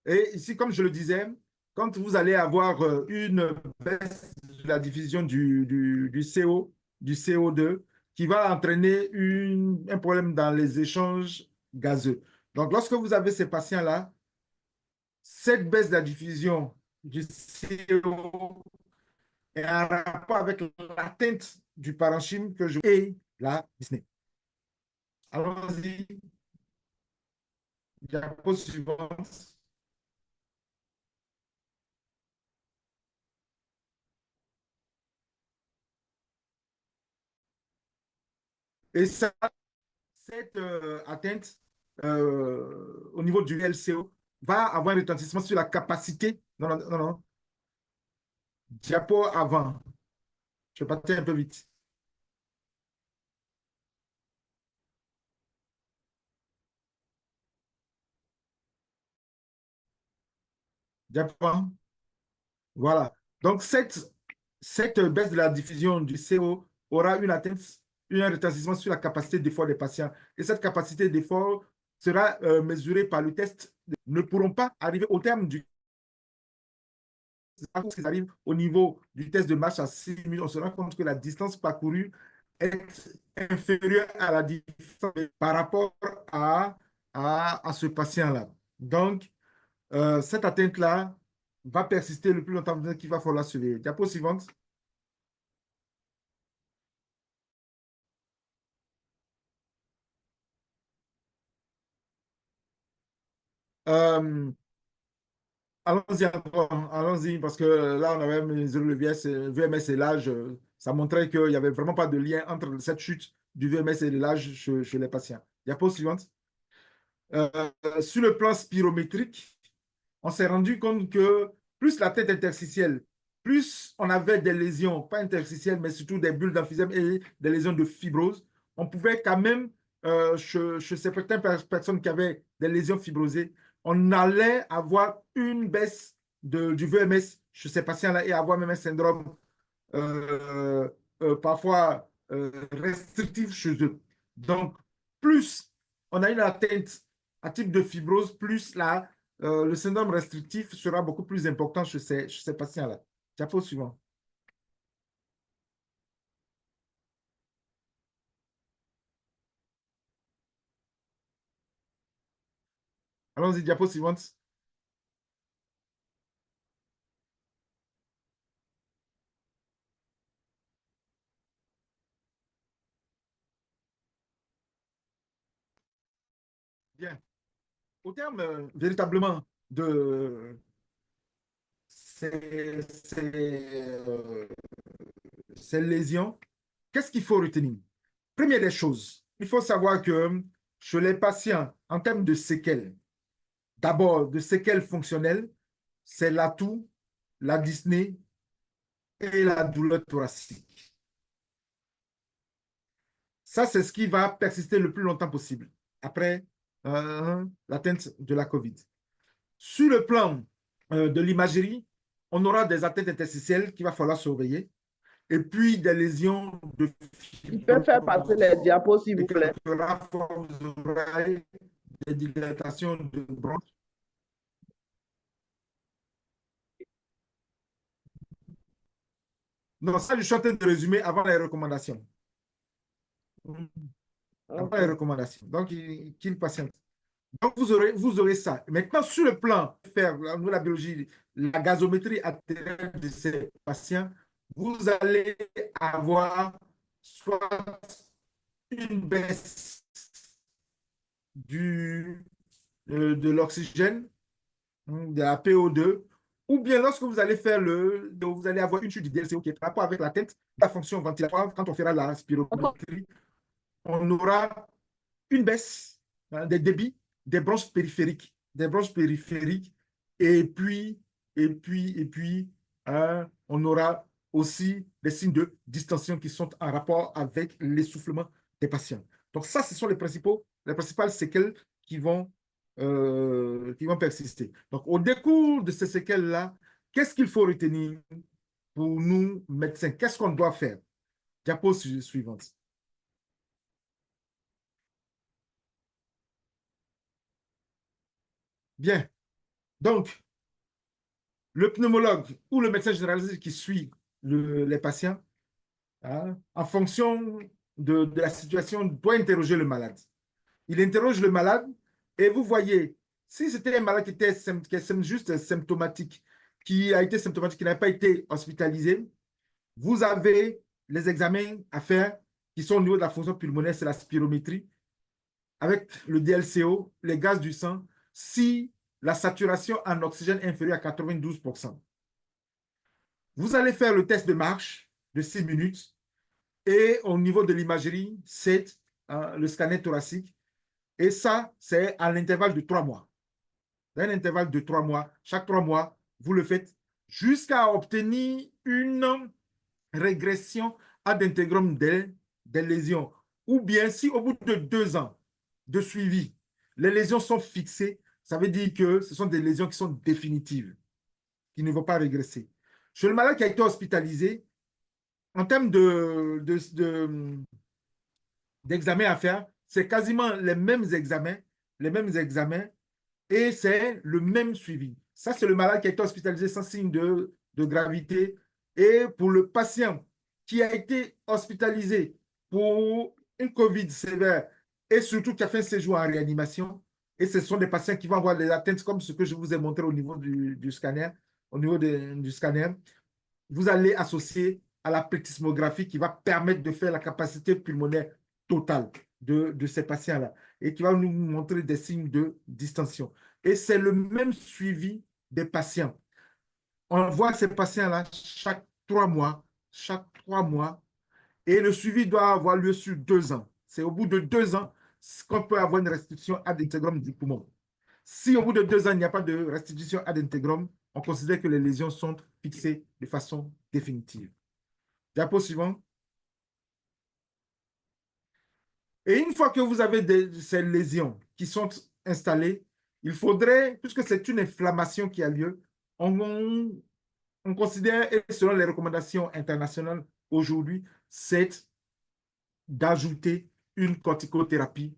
Et ici, comme je le disais, quand vous allez avoir une baisse de la diffusion du CO2, qui va entraîner un problème dans les échanges gazeux. Donc, lorsque vous avez ces patients-là, cette baisse de la diffusion du CO est en rapport avec l'atteinte du parenchyme que je et la Disney. Allons-y. Diapo suivante. Et ça, cette atteinte au niveau du LCO va avoir un retentissement sur la capacité. Non, non, non, non. Diapo avant. Je vais partir un peu vite. Diapo avant. Voilà. Donc, cette baisse de la diffusion du CO aura une atteinte, un retentissement sur la capacité d'effort des patients. Et cette capacité d'effort sera mesurée par le test. Ne pourront pas arriver au terme du qu'ils arrivent au niveau du test de marche à 6 minutes, on se rend compte que la distance parcourue est inférieure à la distance par rapport à ce patient-là. Donc, cette atteinte-là va persister le plus longtemps qu'il va falloir surveiller. Diapo suivante. Allons-y encore, allons-y, parce que là, on avait mesuré le VMS et l'âge. Ça montrait qu'il n'y avait vraiment pas de lien entre cette chute du VMS et l'âge chez les patients. Diapo suivante. Sur le plan spirométrique, on s'est rendu compte que plus la tête interstitielle, plus on avait des lésions, pas interstitielles, mais surtout des bulles d'emphysème et des lésions de fibrose, on pouvait quand même, chez certaines personnes qui avaient des lésions fibrosées, on allait avoir une baisse du VMS chez ces patients-là et avoir même un syndrome parfois restrictif chez eux. Donc, plus on a une atteinte à type de fibrose, plus le syndrome restrictif sera beaucoup plus important chez ces patients-là. Diapo suivant. Allons-y, diapo suivante. Bien. Au terme véritablement de ces lésions, qu'est-ce qu'il faut retenir? Première des choses, il faut savoir que chez les patients, en termes de séquelles, d'abord de séquelles fonctionnelles, c'est l'atout, la dyspnée et la douleur thoracique. Ça, c'est ce qui va persister le plus longtemps possible après l'atteinte de la COVID. Sur le plan de l'imagerie, on aura des atteintes interstitielles qu'il va falloir surveiller et puis des lésions de Il peut faire passer les diapos, s'il vous plaît. des dilatations de bronches. Non, ça, je suis en train de résumer avant les recommandations. Avant les recommandations. Donc, qu'il patiente. Donc, vous aurez ça. Maintenant, sur le plan, faire la biologie, la gazométrie artérielle de ces patients, vous allez avoir soit une baisse de l'oxygène, de la PO2, ou bien lorsque vous allez faire vous allez avoir une chute du DLCO qui est par rapport avec la tête, la fonction ventilatoire, quand on fera la spirométrie, on aura une baisse des débits des bronches périphériques, et puis, on aura aussi des signes de distension qui sont en rapport avec l'essoufflement des patients. Donc ça, ce sont les principales séquelles qui vont persister. Donc au décours de ces séquelles-là, qu'est-ce qu'il faut retenir pour nous, médecins? Qu'est-ce qu'on doit faire? Diapo suivante. Bien. Donc, le pneumologue ou le médecin généraliste qui suit les patients, en fonction de la situation, doit interroger le malade. Il interroge le malade et vous voyez, si c'était un malade qui est juste symptomatique, qui a été symptomatique, qui n'a pas été hospitalisé, vous avez les examens à faire qui sont au niveau de la fonction pulmonaire, c'est la spirométrie, avec le DLCO, les gaz du sang, si la saturation en oxygène est inférieure à 92%. Vous allez faire le test de marche de 6 minutes et au niveau de l'imagerie, c'est le scanner thoracique. Et ça, c'est à l'intervalle de 3 mois. Un intervalle de 3 mois. Chaque 3 mois, vous le faites jusqu'à obtenir une régression ad integrum des lésions. Ou bien si au bout de 2 ans de suivi, les lésions sont fixées, ça veut dire que ce sont des lésions qui sont définitives, qui ne vont pas régresser. Chez le malade qui a été hospitalisé, en termes d'examens à faire, c'est quasiment les mêmes examens, et c'est le même suivi. Ça, c'est le malade qui a été hospitalisé sans signe de gravité. Et pour le patient qui a été hospitalisé pour une COVID sévère et surtout qui a fait un séjour en réanimation, et ce sont des patients qui vont avoir des atteintes comme ce que je vous ai montré au niveau du scanner, du scanner, vous allez associer à la plethysmographie qui va permettre de faire la capacité pulmonaire totale de ces patients-là et qui va nous montrer des signes de distension. Et c'est le même suivi des patients. On voit ces patients-là chaque 3 mois, et le suivi doit avoir lieu sur 2 ans. C'est au bout de 2 ans qu'on peut avoir une restitution ad integrum du poumon. Si au bout de 2 ans, il n'y a pas de restitution ad integrum, on considère que les lésions sont fixées de façon définitive. Diapo suivant. Et une fois que vous avez ces lésions qui sont installées, il faudrait, puisque c'est une inflammation qui a lieu, on considère, et selon les recommandations internationales aujourd'hui, c'est d'ajouter une corticothérapie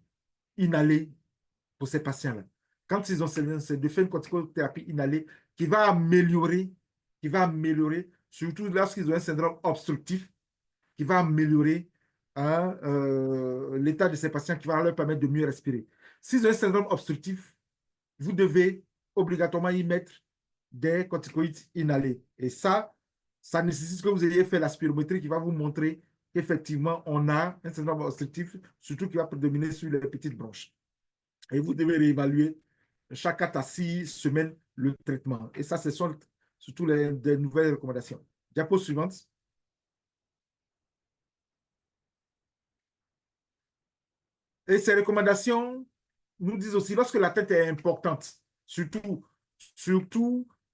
inhalée pour ces patients-là. Quand ils ont c'est de faire une corticothérapie inhalée qui va améliorer, surtout lorsqu'ils ont un syndrome obstructif, qui va améliorer l'état de ces patients, qui va leur permettre de mieux respirer. S'ils ont un syndrome obstructif, vous devez obligatoirement y mettre des corticoïdes inhalés. Et ça nécessite que vous ayez fait la spirométrie qui va vous montrer qu'effectivement, on a un syndrome obstructif, surtout qui va prédominer sur les petites branches. Et vous devez réévaluer chaque 4 à 6 semaines le traitement. Et ça, ce sont surtout des nouvelles recommandations. Diapo suivante. Et ces recommandations nous disent aussi, lorsque la tête est importante, surtout,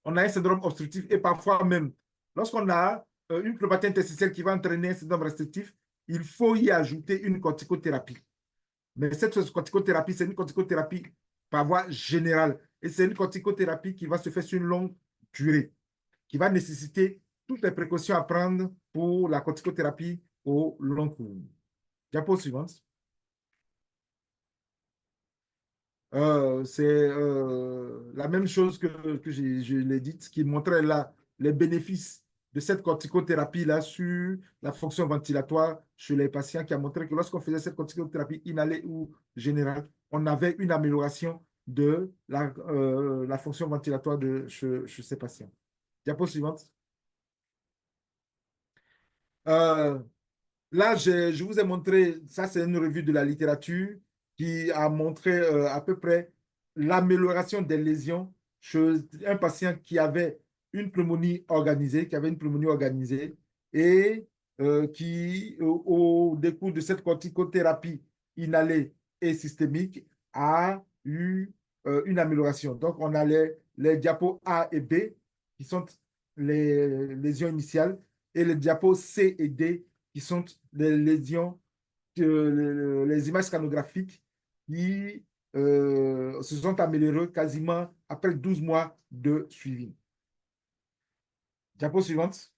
on a un syndrome obstructif et parfois même, lorsqu'on a une pneumopathie interstitielle qui va entraîner un syndrome restrictif, il faut y ajouter une corticothérapie. Mais cette corticothérapie, c'est une corticothérapie par voie générale. Et c'est une corticothérapie qui va se faire sur une longue durée, qui va nécessiter toutes les précautions à prendre pour la corticothérapie au long cours. Diapo suivante. C'est la même chose que je l'ai dit, qui montrait là les bénéfices de cette corticothérapie-là sur la fonction ventilatoire chez les patients qui a montré que lorsqu'on faisait cette corticothérapie inhalée ou générale, on avait une amélioration de la fonction ventilatoire chez ces patients. Diapo suivante. Là, je vous ai montré, ça c'est une revue de la littérature qui a montré à peu près l'amélioration des lésions chez un patient qui avait une pneumonie organisée, et qui, au décours de cette corticothérapie inhalée et systémique, a eu une amélioration. Donc, on a les diapos A et B qui sont les lésions initiales et les diapos C et D qui sont les lésions, les images scanographiques qui se sont améliorées quasiment après 12 mois de suivi. Diapo suivante.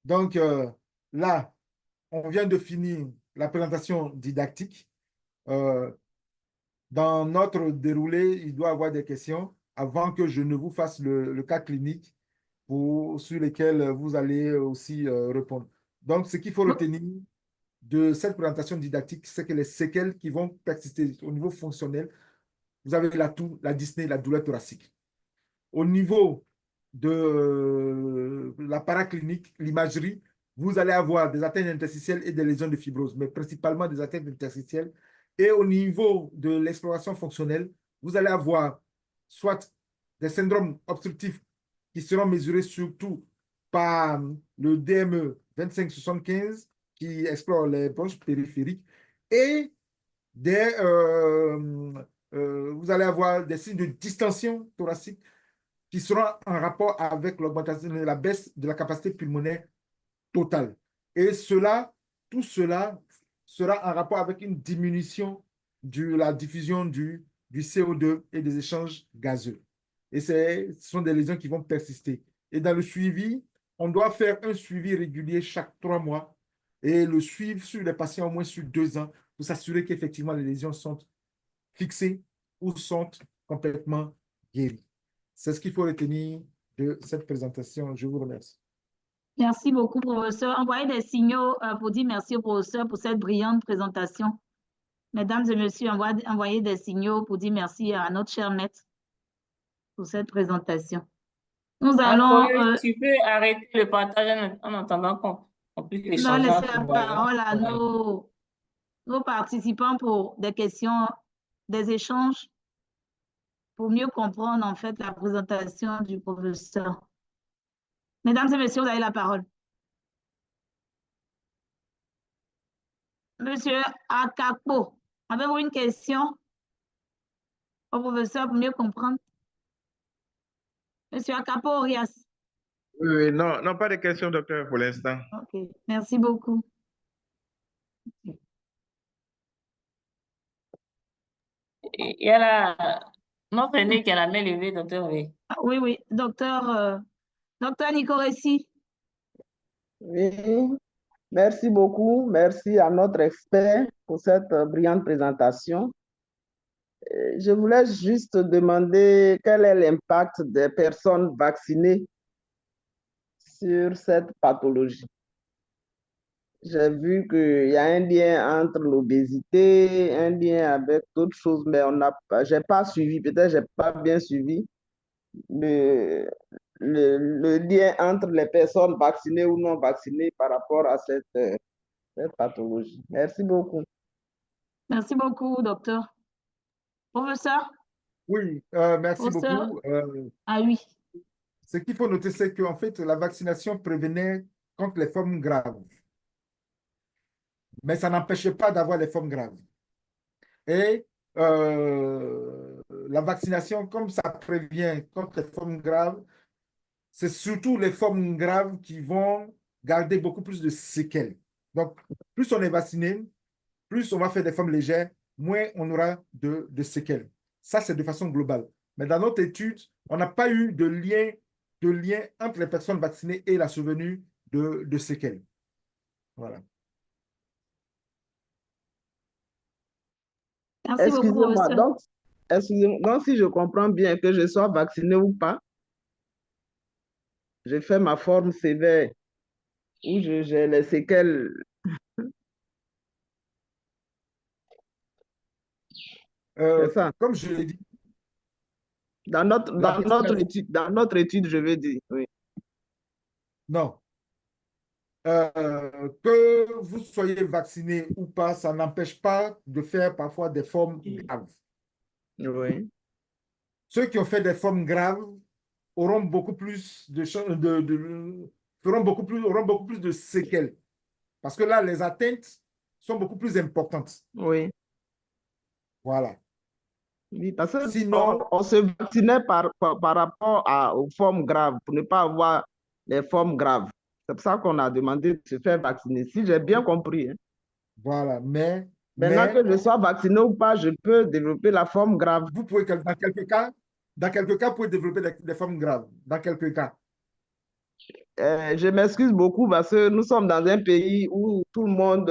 Donc, là, on vient de finir la présentation didactique. Dans notre déroulé, il doit y avoir des questions avant que je ne vous fasse le cas clinique sur lesquels vous allez aussi répondre. Donc, ce qu'il faut retenir de cette présentation didactique, c'est que les séquelles qui vont persister au niveau fonctionnel, vous avez la toux, la dyspnée, la douleur thoracique. Au niveau de la paraclinique, l'imagerie, vous allez avoir des atteintes interstitielles et des lésions de fibrose, mais principalement des atteintes interstitielles. Et au niveau de l'exploration fonctionnelle, vous allez avoir soit des syndromes obstructifs qui seront mesurés surtout par le DME 2575 qui explore les bronches périphériques et vous allez avoir des signes de distension thoracique qui seront en rapport avec l'augmentation de la baisse de la capacité pulmonaire totale. Et tout cela sera en rapport avec une diminution de la diffusion du CO2 et des échanges gazeux. Et ce sont des lésions qui vont persister. Et dans le suivi, on doit faire un suivi régulier chaque 3 mois et le suivre sur les patients au moins sur 2 ans pour s'assurer qu'effectivement les lésions sont fixées ou sont complètement guéries. C'est ce qu'il faut retenir de cette présentation. Je vous remercie. Merci beaucoup, professeur. Envoyez des signaux pour dire merci au professeur pour cette brillante présentation. Mesdames et messieurs, envoyez des signaux pour dire merci à notre cher maître pour cette présentation. Nous allons... tu peux arrêter le partage en attendant qu'on puisse échanger. Laisser la parole à nos participants pour des questions, des échanges, pour mieux comprendre en fait la présentation du professeur. Mesdames et messieurs, vous avez la parole. Monsieur Akapo, avez-vous une question au professeur pour mieux comprendre? Monsieur Akapo Orias. Oui, non, pas de questions, docteur, pour l'instant. OK, merci beaucoup. Il y a notre aîné qui a la main levée, docteur. Oui, oui, docteur Nicoressi. Oui, merci beaucoup. Merci à notre expert pour cette brillante présentation. Je voulais juste demander quel est l'impact des personnes vaccinées sur cette pathologie. J'ai vu qu'il y a un lien entre l'obésité, un lien avec d'autres choses, mais je n'ai pas suivi, peut-être je n'ai pas bien suivi le lien entre les personnes vaccinées ou non vaccinées par rapport à cette pathologie. Merci beaucoup. Merci beaucoup, docteur. Professeur? Oui, merci beaucoup. Oui. Ce qu'il faut noter, c'est qu'en fait, la vaccination prévenait contre les formes graves. Mais ça n'empêchait pas d'avoir les formes graves. Et la vaccination, comme ça prévient contre les formes graves, c'est surtout les formes graves qui vont garder beaucoup plus de séquelles. Donc, plus on est vacciné, plus on va faire des formes légères, moins on aura de séquelles. Ça, c'est de façon globale. Mais dans notre étude, on n'a pas eu de lien entre les personnes vaccinées et la survenue de séquelles. Voilà. Excusez-moi, donc excusez-moi, donc si je comprends bien que je sois vacciné ou pas, j'ai fait ma forme sévère où j'ai les séquelles. C'est ça. Comme je l'ai dit, Dans la vaccination, dans notre étude, je veux dire, oui. non. Que vous soyez vacciné ou pas, ça n'empêche pas de faire parfois des formes graves. Oui. Ceux qui ont fait des formes graves auront beaucoup plus auront beaucoup plus de séquelles. Parce que là, les atteintes sont beaucoup plus importantes. Oui. Voilà. Oui, parce qu'on Sinon, on se vaccinait par rapport aux formes graves, pour ne pas avoir les formes graves. C'est pour ça qu'on a demandé de se faire vacciner, si j'ai bien compris, hein. voilà. Maintenant que je sois vacciné ou pas, je peux développer la forme grave. Vous pouvez, dans quelques cas, vous pouvez développer des formes graves. Dans quelques cas. Je m'excuse beaucoup parce que nous sommes dans un pays où tout le monde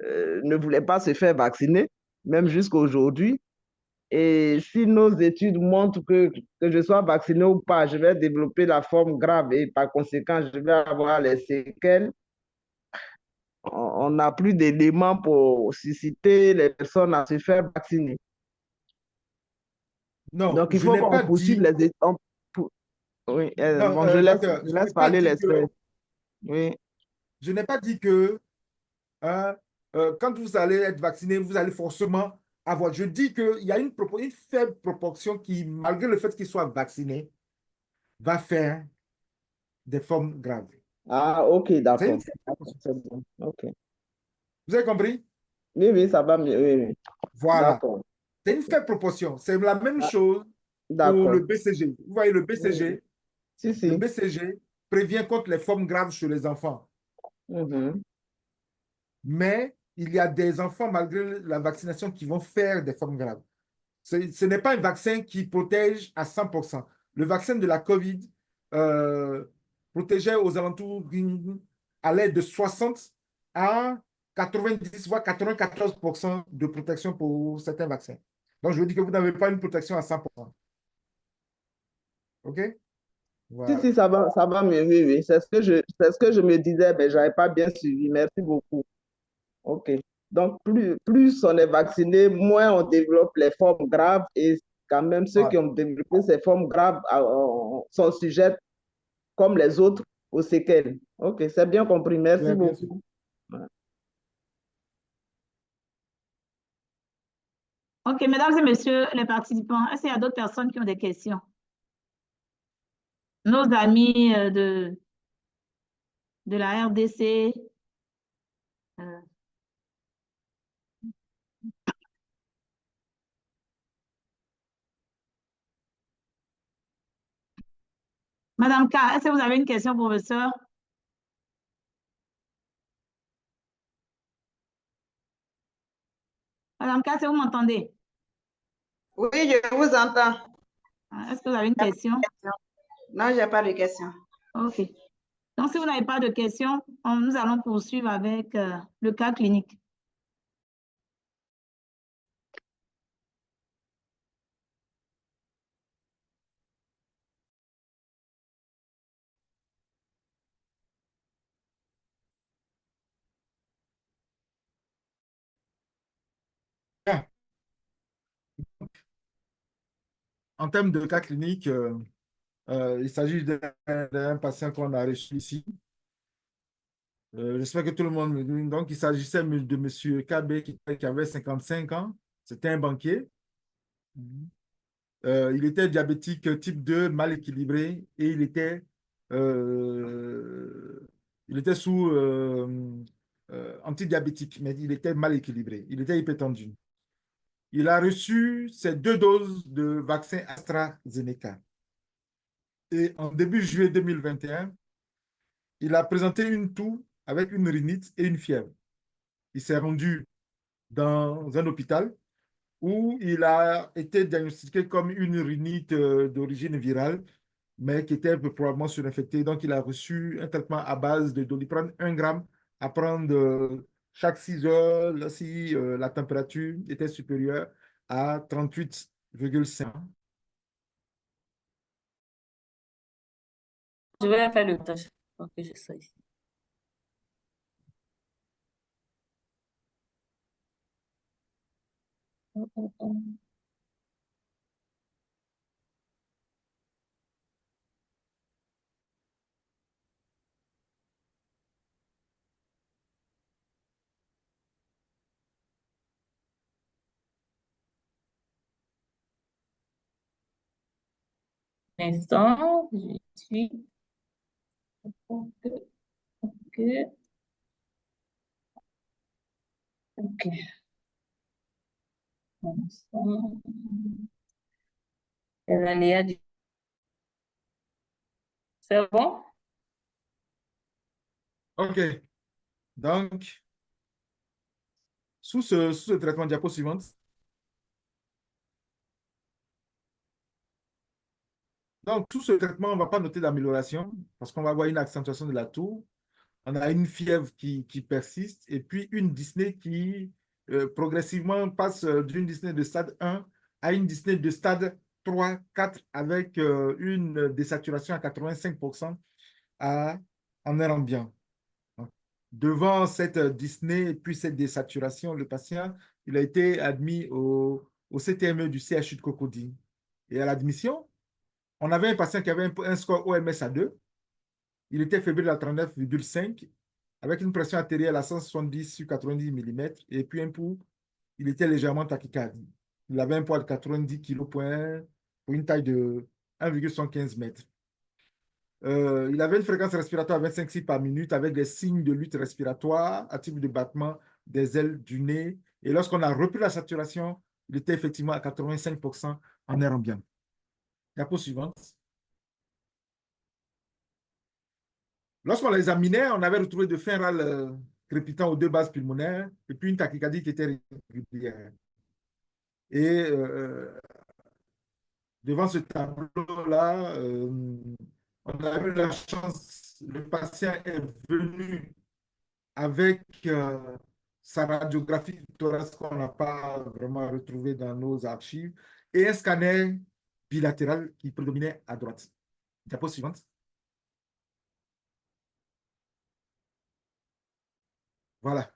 ne voulait pas se faire vacciner, même jusqu'à aujourd'hui. Et si nos études montrent que je sois vacciné ou pas, je vais développer la forme grave et par conséquent, je vais avoir les séquelles. On n'a plus d'éléments pour susciter les personnes à se faire vacciner. Non, Donc, il je faut n'ai qu'on pas poursuive dit. les études. Oui, Non, bon, docteur, je je n'ai laisse pas parler dit l'expert. que. Oui, Je n'ai pas dit que hein, quand vous allez être vacciné, vous allez forcément avoir. Je dis qu'il y a une faible proportion qui, malgré le fait qu'il soit vacciné, va faire des formes graves. ah, ok, C'est une d'accord. faible proportion. C'est bon. Ok. Vous avez compris? Oui, oui, ça va mieux. Oui, oui. Voilà. D'accord. C'est une faible proportion. C'est la même Ah, chose pour le d'accord. BCG. Vous voyez, le Oui, oui. BCG, Si, le si. BCG prévient contre les formes graves chez les enfants. Mhm. Mais il y a des enfants, malgré la vaccination, qui vont faire des formes graves. Ce n'est pas un vaccin qui protège à 100%. Le vaccin de la COVID euh, protégeait aux alentours à l'aide de 60 à 90, voire 94% de protection pour certains vaccins. Donc, je veux dire que vous n'avez pas une protection à 100%. OK? Si, Voilà. si, ça va mieux. Oui, oui. C'est ce que je me disais, mais je n'avais pas bien suivi. Merci beaucoup. OK. Donc, plus on est vacciné, moins on développe les formes graves et quand même ceux qui Voilà. ont développé ces formes graves sont sujets, comme les autres, aux séquelles. OK, c'est bien compris. Merci Bien sûr. beaucoup. Ouais. OK, mesdames et messieurs les participants, est-ce qu'il y a d'autres personnes qui ont des questions? Nos amis de la RDC. Madame K, est-ce que vous avez une question, professeur? Madame K, est-ce que vous m'entendez? Oui, je vous entends. Est-ce que vous avez une question? Non, je n'ai pas de question. OK. Donc, si vous n'avez pas de questions, nous allons poursuivre avec le cas clinique. En termes de cas clinique, il s'agit d'un patient qu'on a reçu ici. J'espère que tout le monde. Donc, il s'agissait de M. KB qui avait 55 ans. C'était un banquier. Il était diabétique type 2, mal équilibré, et il était sous antidiabétique, mais il était mal équilibré. Il était hypertendu. Il a reçu ses 2 doses de vaccin AstraZeneca. Et en début juillet 2021, il a présenté une toux avec une rhinite et une fièvre. Il s'est rendu dans un hôpital où il a été diagnostiqué comme une rhinite d'origine virale, mais qui était probablement surinfectée. Donc, il a reçu un traitement à base de Doliprane 1 gramme à prendre chaque 6 heures si la température était supérieure à 38 0,5. Je vais faire le tâche. Ok, je sais ici. Instant, je suis. Ok, ok, ok. Instant. Les aléas du- C'est bon? OK. Donc, sous ce traitement, diapo suivante. Donc, tout ce traitement, on ne va pas noter d'amélioration parce qu'on va avoir une accentuation de la toux. On a une fièvre qui persiste et puis une dyspnée qui progressivement passe d'une dyspnée de stade 1 à une dyspnée de stade 3, 4 avec une désaturation à 85% en air ambiant. Donc, devant cette dyspnée et puis cette désaturation, le patient il a été admis au CTME du CHU de Cocody. Et à l'admission, on avait un patient qui avait un score OMS à 2. Il était fébrile à 39,5 avec une pression artérielle à 170 sur 90 mm et puis un pouls, il était légèrement tachycardie. Il avait un poids de 90 kg pour une taille de 1,75 m. Il avait une fréquence respiratoire à 25 cils par minute avec des signes de lutte respiratoire à type de battement des ailes du nez. Et lorsqu'on a repris la saturation, il était effectivement à 85% en air ambiant. La pause suivante. Lorsqu'on l'examinait, on avait retrouvé de fins râles crépitants aux deux bases pulmonaires et puis une tachycardie qui était régulière. Et devant ce tableau-là, on a eu la chance, le patient est venu avec sa radiographie du thorax qu'on n'a pas vraiment retrouvée dans nos archives et un scanner bilatéral qui prédominait à droite. Diapo suivante. Voilà.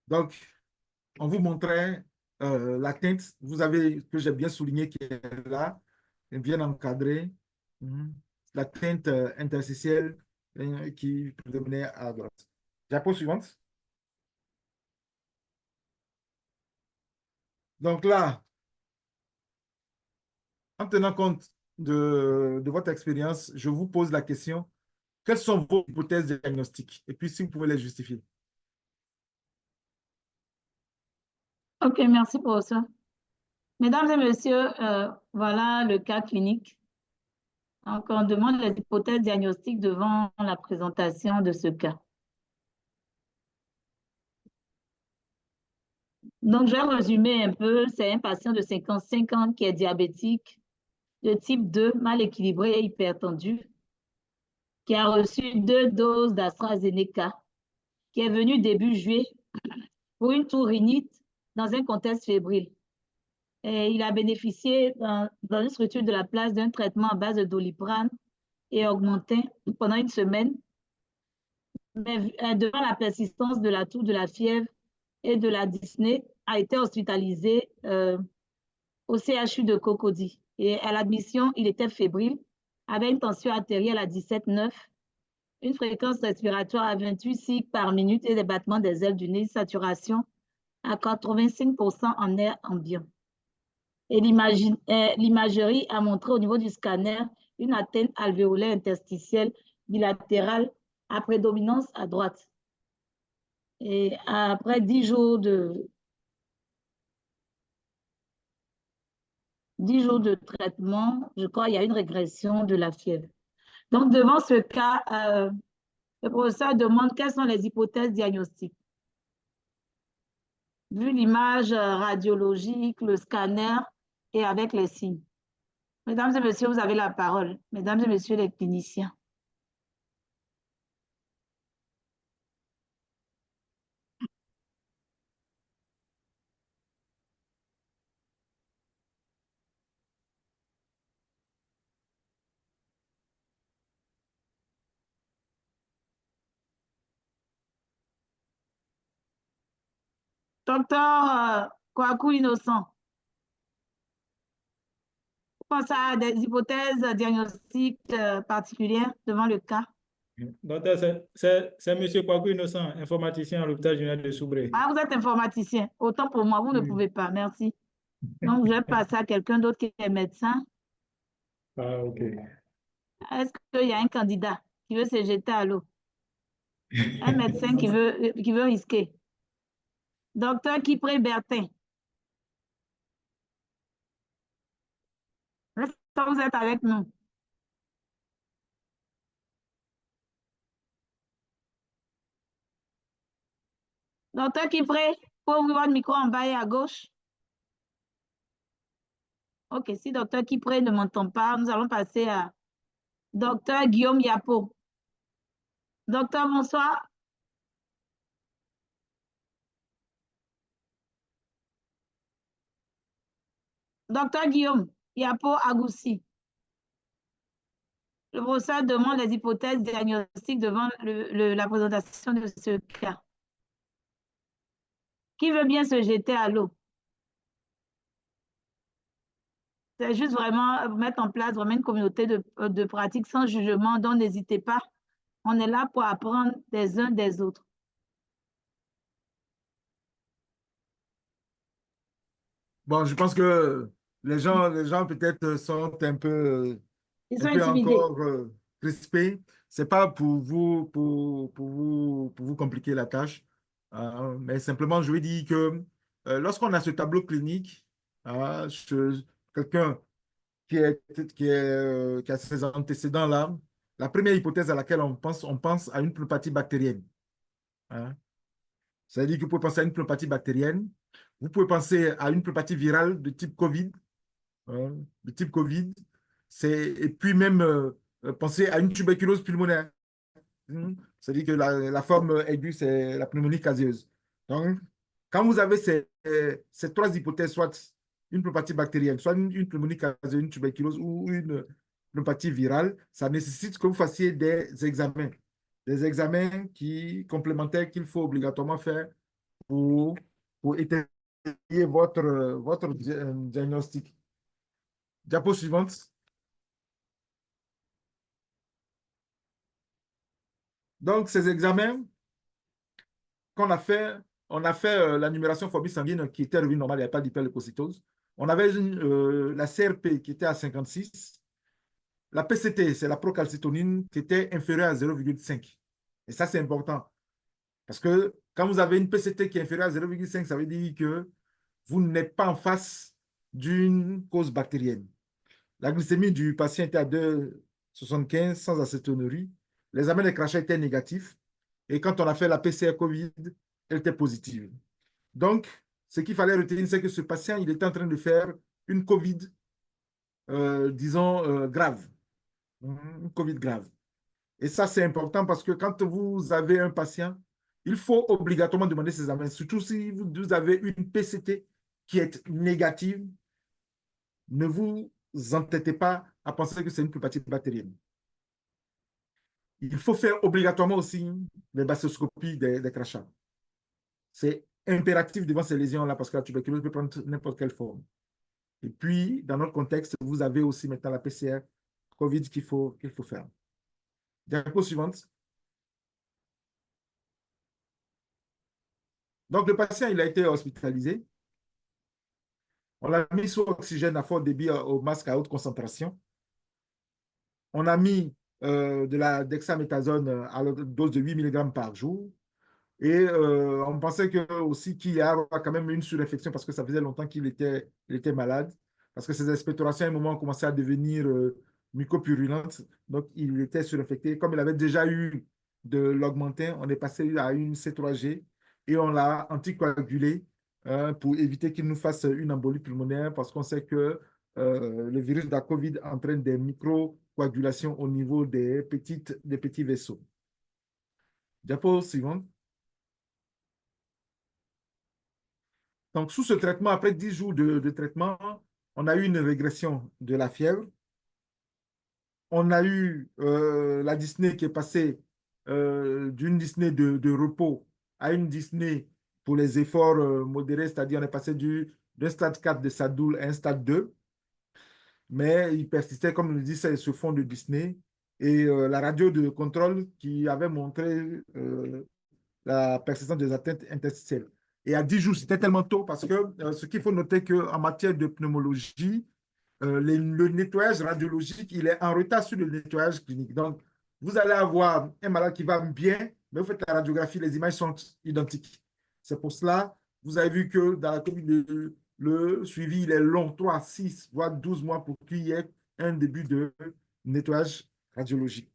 Donc, on vous montrait la teinte. Vous avez, que j'ai bien souligné, qui est là, bien encadrée. La teinte interstitielle qui prédominait à droite. Diapo suivante. Donc là, en tenant compte de votre expérience, je vous pose la question, quelles sont vos hypothèses diagnostiques? Et puis, si vous pouvez les justifier. OK, merci pour ça. Mesdames et messieurs, voilà le cas clinique. Donc, on demande les hypothèses diagnostiques devant la présentation de ce cas. Donc, je vais résumer un peu. C'est un patient de 55 ans qui est diabétique de type 2, mal équilibré et hypertendu, qui a reçu 2 doses d'AstraZeneca, qui est venu début juillet pour une toux rhinite dans un contexte fébrile. Et il a bénéficié dans une structure de la place d'un traitement à base de Doliprane et Augmentin pendant une semaine. Mais devant la persistance de la toux, de la fièvre et de la dyspnée, a été hospitalisé au CHU de Cocody. Et à l'admission, il était fébrile, avait une tension artérielle à 17,9, une fréquence respiratoire à 28 cycles par minute et des battements des ailes du nez, saturation à 85% en air ambiant. Et l'imagerie a montré au niveau du scanner une atteinte alvéolaire interstitielle bilatérale à prédominance à droite. Et après 10 jours de traitement, je crois qu'il y a une régression de la fièvre. Donc, devant ce cas, le professeur demande quelles sont les hypothèses diagnostiques. Vu l'image radiologique, le scanner et avec les signes. Mesdames et messieurs, vous avez la parole. Mesdames et messieurs les cliniciens. Docteur Kwaku Innocent, vous pensez à des hypothèses diagnostiques particulières devant le cas? Docteur, c'est M. Kwaku Innocent, informaticien à l'hôpital général de Soubré. Ah, vous êtes informaticien. Autant pour moi, vous ne pouvez pas. Merci. Donc, je vais passer à quelqu'un d'autre qui est médecin. Ah, ok. Est-ce qu'il y a un candidat qui veut se jeter à l'eau? Un médecin qui veut risquer. Docteur Kipré Bertin. Est-ce que vous êtes avec nous? Docteur Kipré, pour ouvrir votre micro en bas et à gauche. OK, si docteur Kipré ne m'entend pas, nous allons passer à docteur Guillaume Yapo. Docteur, bonsoir. Docteur Guillaume Yapo Agoussi. Le professeur demande les hypothèses diagnostiques devant la présentation de ce cas. Qui veut bien se jeter à l'eau? C'est juste vraiment mettre en place vraiment une communauté de pratique sans jugement, donc n'hésitez pas. On est là pour apprendre des uns des autres. Bon, je pense que les gens peut-être sont un peu Ils sont intimidés. encore Crispés. C'est pas pour vous compliquer la tâche, mais simplement je vais dire que lorsqu'on a ce tableau clinique, quelqu'un qui a ces antécédents-là, la première hypothèse à laquelle on pense à une pneumopathie bactérienne. Hein. C'est-à-dire que vous pouvez penser à une pneumopathie bactérienne, vous pouvez penser à une pneumopathie virale de type COVID, hein, et puis même penser à une tuberculose pulmonaire. C'est-à-dire que la forme aiguë, c'est la pneumonie caseuse. Donc, quand vous avez ces trois hypothèses, soit une pneumopathie bactérienne, soit une pneumonie caseuse, une tuberculose ou une pneumopathie virale, ça nécessite que vous fassiez des examens. Des examens complémentaires qu'il faut obligatoirement faire pour étayer votre diagnostic. Diapo suivante. Donc, ces examens qu'on a fait, on a fait la numération phobie sanguine qui était revenue normale, il n'y avait pas d'hyperleucocytose. On avait la CRP qui était à 56. La PCT, c'est la procalcitonine, qui était inférieure à 0,5. Et ça, c'est important. Parce que quand vous avez une PCT qui est inférieure à 0,5, ça veut dire que vous n'êtes pas en face d'une cause bactérienne. La glycémie du patient était à 2,75 sans acétonurie. L'examen des crachats était négatif. Et quand on a fait la PCR COVID, elle était positive. Donc, ce qu'il fallait retenir, c'est que ce patient, il était en train de faire une COVID, disons, grave. Une COVID grave. Et ça, c'est important parce que quand vous avez un patient, il faut obligatoirement demander ces examens, surtout si vous avez une PCT qui est négative. Ne vous entêtez pas à penser que c'est une pneumopathie bactérienne. Il faut faire obligatoirement aussi les bacilloscopies des crachats. C'est impératif devant ces lésions-là parce que la tuberculose peut prendre n'importe quelle forme. Et puis, dans notre contexte, vous avez aussi maintenant la PCR COVID qu'il faut faire. Diapo suivante. Donc, le patient, il a été hospitalisé. On l'a mis sous oxygène à fort débit au masque à haute concentration. On a mis de la dexaméthasone à la dose de 8 mg par jour. Et on pensait aussi qu'il y a quand même une surinfection parce que ça faisait longtemps qu'il était malade. Parce que ses expectorations, à un moment, ont commencé à devenir mucopurulentes. Donc, il était surinfecté. Comme il avait déjà eu de l'augmentin, on est passé à une C3G et on l'a anticoagulé pour éviter qu'il nous fasse une embolie pulmonaire parce qu'on sait que le virus de la COVID entraîne des microcoagulations au niveau des petits vaisseaux. Diapo suivante. Donc, sous ce traitement, après 10 jours de traitement, on a eu une régression de la fièvre. On a eu la dyspnée qui est passée d'une dyspnée de repos à une dyspnée pour les efforts modérés, c'est-à-dire on est passé d'un stade 4 de Sadoul à un stade 2. Mais il persistait, comme le dit, c'est ce fond de Disney. Et la radio de contrôle qui avait montré la persistance des atteintes interstitielles. Et à 10 jours, c'était tellement tôt parce que ce qu'il faut noter qu'en matière de pneumologie, le nettoyage radiologique, il est en retard sur le nettoyage clinique. Donc, vous allez avoir un malade qui va bien, mais vous faites la radiographie, les images sont identiques. C'est pour cela, vous avez vu que dans la COVID, le suivi, il est long, 3, 6, voire 12 mois pour qu'il y ait un début de nettoyage radiologique.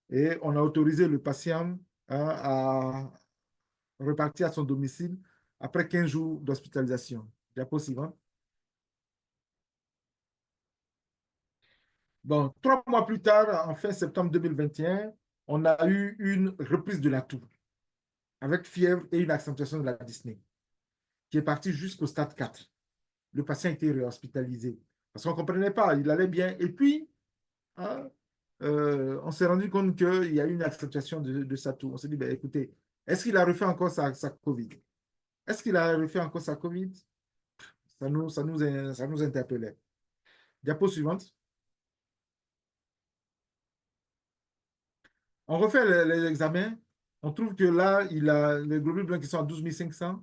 Et on a autorisé le patient à repartir à son domicile après 15 jours d'hospitalisation. Diapo suivante. Bon, 3 mois plus tard, en fin septembre 2021, on a eu une reprise de la toux avec fièvre et une accentuation de la dyspnée qui est partie jusqu'au stade 4. Le patient a été réhospitalisé parce qu'on ne comprenait pas, il allait bien. Et puis, hein, on s'est rendu compte qu'il y a eu une accentuation de sa toux. On s'est dit, ben, écoutez, est-ce qu'il a refait encore sa COVID? Est-ce qu'il a refait encore sa COVID? Ça nous interpellait. Diapo suivante. On refait les examens. On trouve que là, il a les globules blancs qui sont à 12 500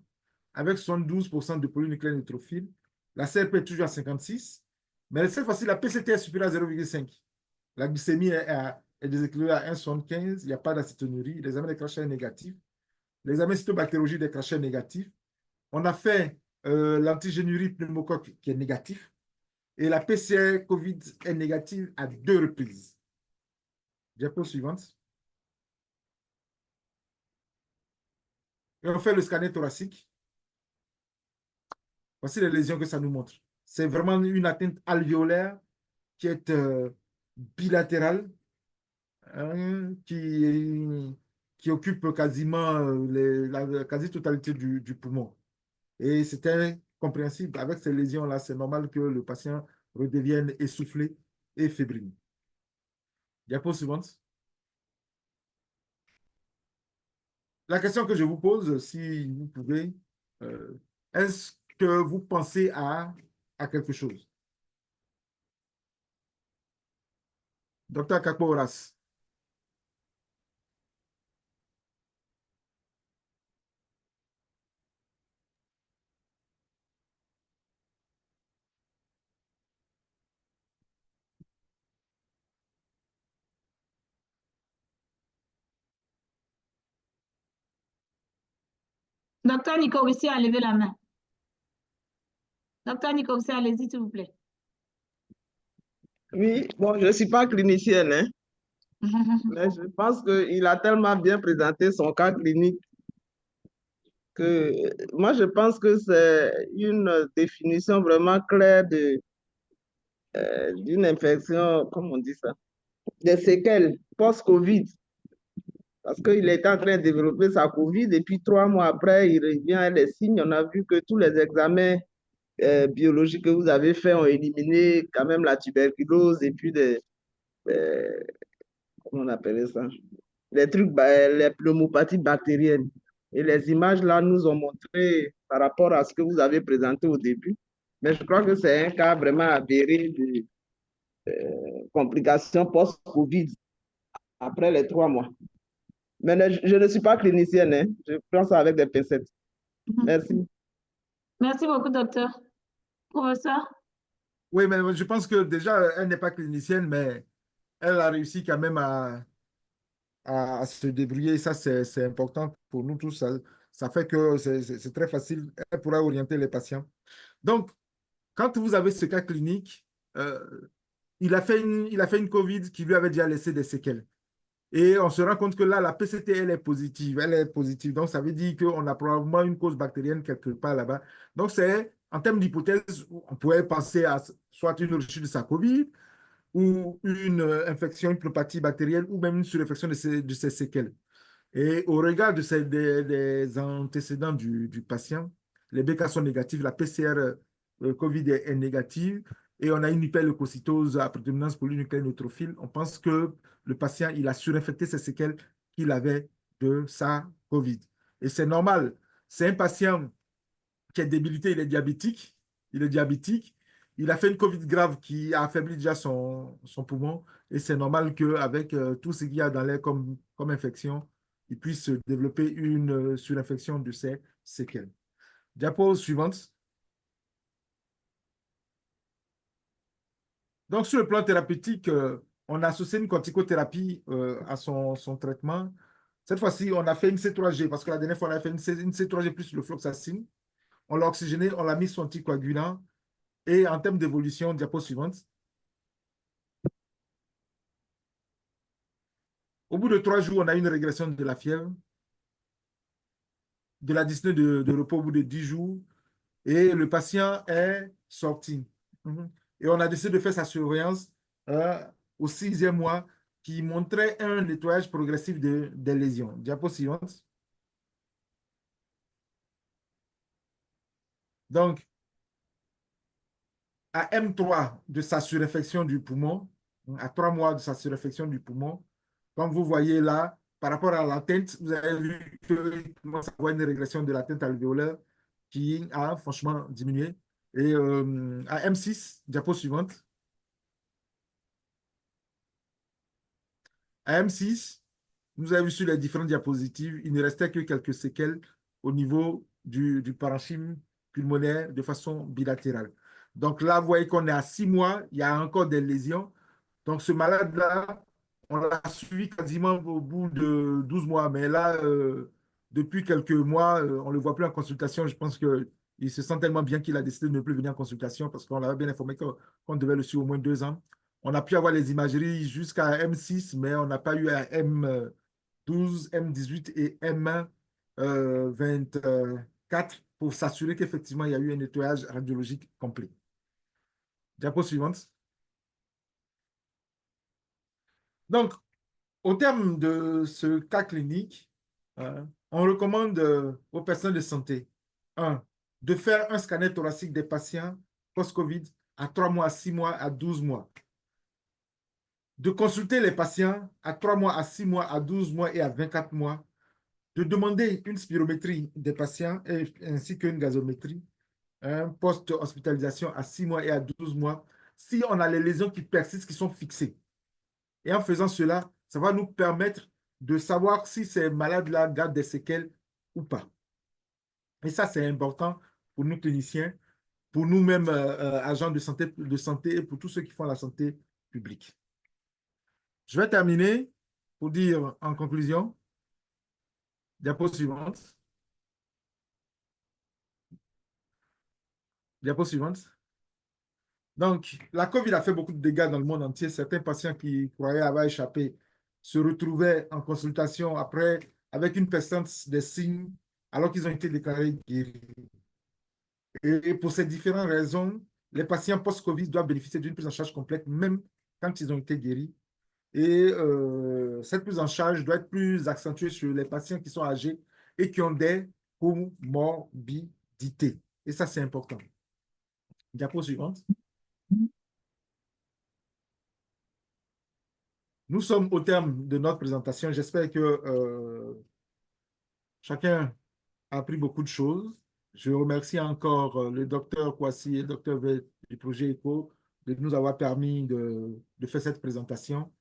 avec 72% de polynucléaires neutrophiles. La CRP est toujours à 56. Mais cette fois-ci, la PCT est supérieure à 0,5. La glycémie est déséquilibrée à 1,75. Il n'y a pas d'acétonurie. L'examen des crachats est négatif. L'examen cytobactériologique des crachats est négatif. On a fait l'antigénurie pneumocoque qui est négatif. Et la PCR COVID est négative à 2 reprises. Diapo suivante. Et on fait le scanner thoracique. Voici les lésions que ça nous montre. C'est vraiment une atteinte alvéolaire qui est bilatérale, hein, qui occupe quasiment la quasi-totalité du poumon. Et c'était compréhensible. Avec ces lésions-là, c'est normal que le patient redevienne essoufflé et fébrile. Diapo suivante. La question que je vous pose, si vous pouvez, est-ce que vous pensez à quelque chose? Docteur Kakpo-Horace. Docteur Nicovissi a levé la main. Docteur Nicovissi, allez-y, s'il vous plaît. Oui, bon, je ne suis pas clinicienne, hein, mais je pense qu'il a tellement bien présenté son cas clinique que moi, je pense que c'est une définition vraiment claire d'une infection, comment on dit ça, des séquelles post-Covid. Parce qu'il était en train de développer sa COVID et puis 3 mois après, il revient à les signes. On a vu que tous les examens biologiques que vous avez faits ont éliminé quand même la tuberculose et puis comment on appelait ça? Les trucs, les pneumopathies bactériennes. Et les images là nous ont montré par rapport à ce que vous avez présenté au début. Mais je crois que c'est un cas vraiment avéré de complications post-Covid après les 3 mois. Mais je ne suis pas clinicienne, hein. Je prends ça avec des pincettes. Merci. Merci beaucoup, docteur. Professeur? Oui, mais je pense que déjà, elle n'est pas clinicienne, mais elle a réussi quand même à se débrouiller. Ça, c'est important pour nous tous. Ça fait que c'est très facile. Elle pourra orienter les patients. Donc, quand vous avez ce cas clinique, il a fait une COVID qui lui avait déjà laissé des séquelles. Et on se rend compte que là, la PCT, elle est positive. Elle est positive. Donc, ça veut dire qu'on a probablement une cause bactérienne quelque part là-bas. Donc, c'est, en termes d'hypothèse, on pourrait penser à soit une rechute de sa COVID ou une infection, une pneumopathie bactérienne ou même une surinfection de ces séquelles. Et au regard des antécédents du patient, les BK sont négatifs, la PCR COVID est négative et on a une hyperleucocytose à prédominance polynucléaire neutrophile. On pense que le patient, il a surinfecté ces séquelles qu'il avait de sa COVID. Et c'est normal. c'est un patient qui est débilité, il est diabétique. Il est diabétique. Il a fait une COVID grave qui a affaibli déjà son poumon. Et c'est normal qu'avec tout ce qu'il y a dans l'air comme infection, il puisse développer une surinfection de ses séquelles. Diapo suivante. Donc, sur le plan thérapeutique, on a associé une corticothérapie à son traitement. Cette fois-ci, on a fait une C3G parce que la dernière fois, on a fait une C3G plus le fluoxacine. On l'a oxygéné, on l'a mis sur anticoagulant. Et en termes d'évolution, diapo suivante. Au bout de 3 jours, on a une régression de la fièvre, de la dyspnée de repos au bout de 10 jours, et le patient est sorti. Et on a décidé de faire sa surveillance au 6e mois qui montrait un nettoyage progressif des lésions. Diapo suivante. Donc, à M3 de sa surinfection du poumon, à 3 mois de sa surinfection du poumon, comme vous voyez là, par rapport à l'atteinte, vous avez vu qu'il commence à avoir une régression de l'atteinte alvéolaire qui a franchement diminué. Et à M6, diapo suivante. À M6, vous avez vu sur les différentes diapositives, il ne restait que quelques séquelles au niveau du parenchyme pulmonaire de façon bilatérale. Donc là, vous voyez qu'on est à 6 mois, il y a encore des lésions. Donc ce malade-là, on l'a suivi quasiment au bout de 12 mois. Mais là, depuis quelques mois, on ne le voit plus en consultation. Je pense qu'il se sent tellement bien qu'il a décidé de ne plus venir en consultation parce qu'on l'avait bien informé qu'on devait le suivre au moins 2 ans. On a pu avoir les imageries jusqu'à M6, mais on n'a pas eu à M12, M18 et M24 pour s'assurer qu'effectivement, il y a eu un nettoyage radiologique complet. Diapo suivante. Donc, au terme de ce cas clinique, on recommande aux personnes de santé, 1, de faire un scanner thoracique des patients post-COVID à 3 mois, à 6 mois, à 12 mois. De consulter les patients à 3 mois, à 6 mois, à 12 mois et à 24 mois. De demander une spirométrie des patients ainsi qu'une gazométrie, post-hospitalisation à 6 mois et à 12 mois, si on a les lésions qui persistent, qui sont fixées. Et en faisant cela, ça va nous permettre de savoir si ces malades-là gardent des séquelles ou pas. Et ça, c'est important pour nous cliniciens, pour nous-mêmes agents de santé et pour tous ceux qui font la santé publique. Je vais terminer pour dire en conclusion, diapo suivante. Diapo suivante. Donc, la COVID a fait beaucoup de dégâts dans le monde entier. Certains patients qui croyaient avoir échappé se retrouvaient en consultation après avec une persistance des signes alors qu'ils ont été déclarés guéris. Et pour ces différentes raisons, les patients post-COVID doivent bénéficier d'une prise en charge complète même quand ils ont été guéris. Et cette prise en charge doit être plus accentuée sur les patients qui sont âgés et qui ont des comorbidités. Et ça, c'est important. Diapo suivante. Nous sommes au terme de notre présentation. J'espère que chacun a appris beaucoup de choses. Je remercie encore le docteur Kwasi et le docteur V du projet ECHO de nous avoir permis de faire cette présentation.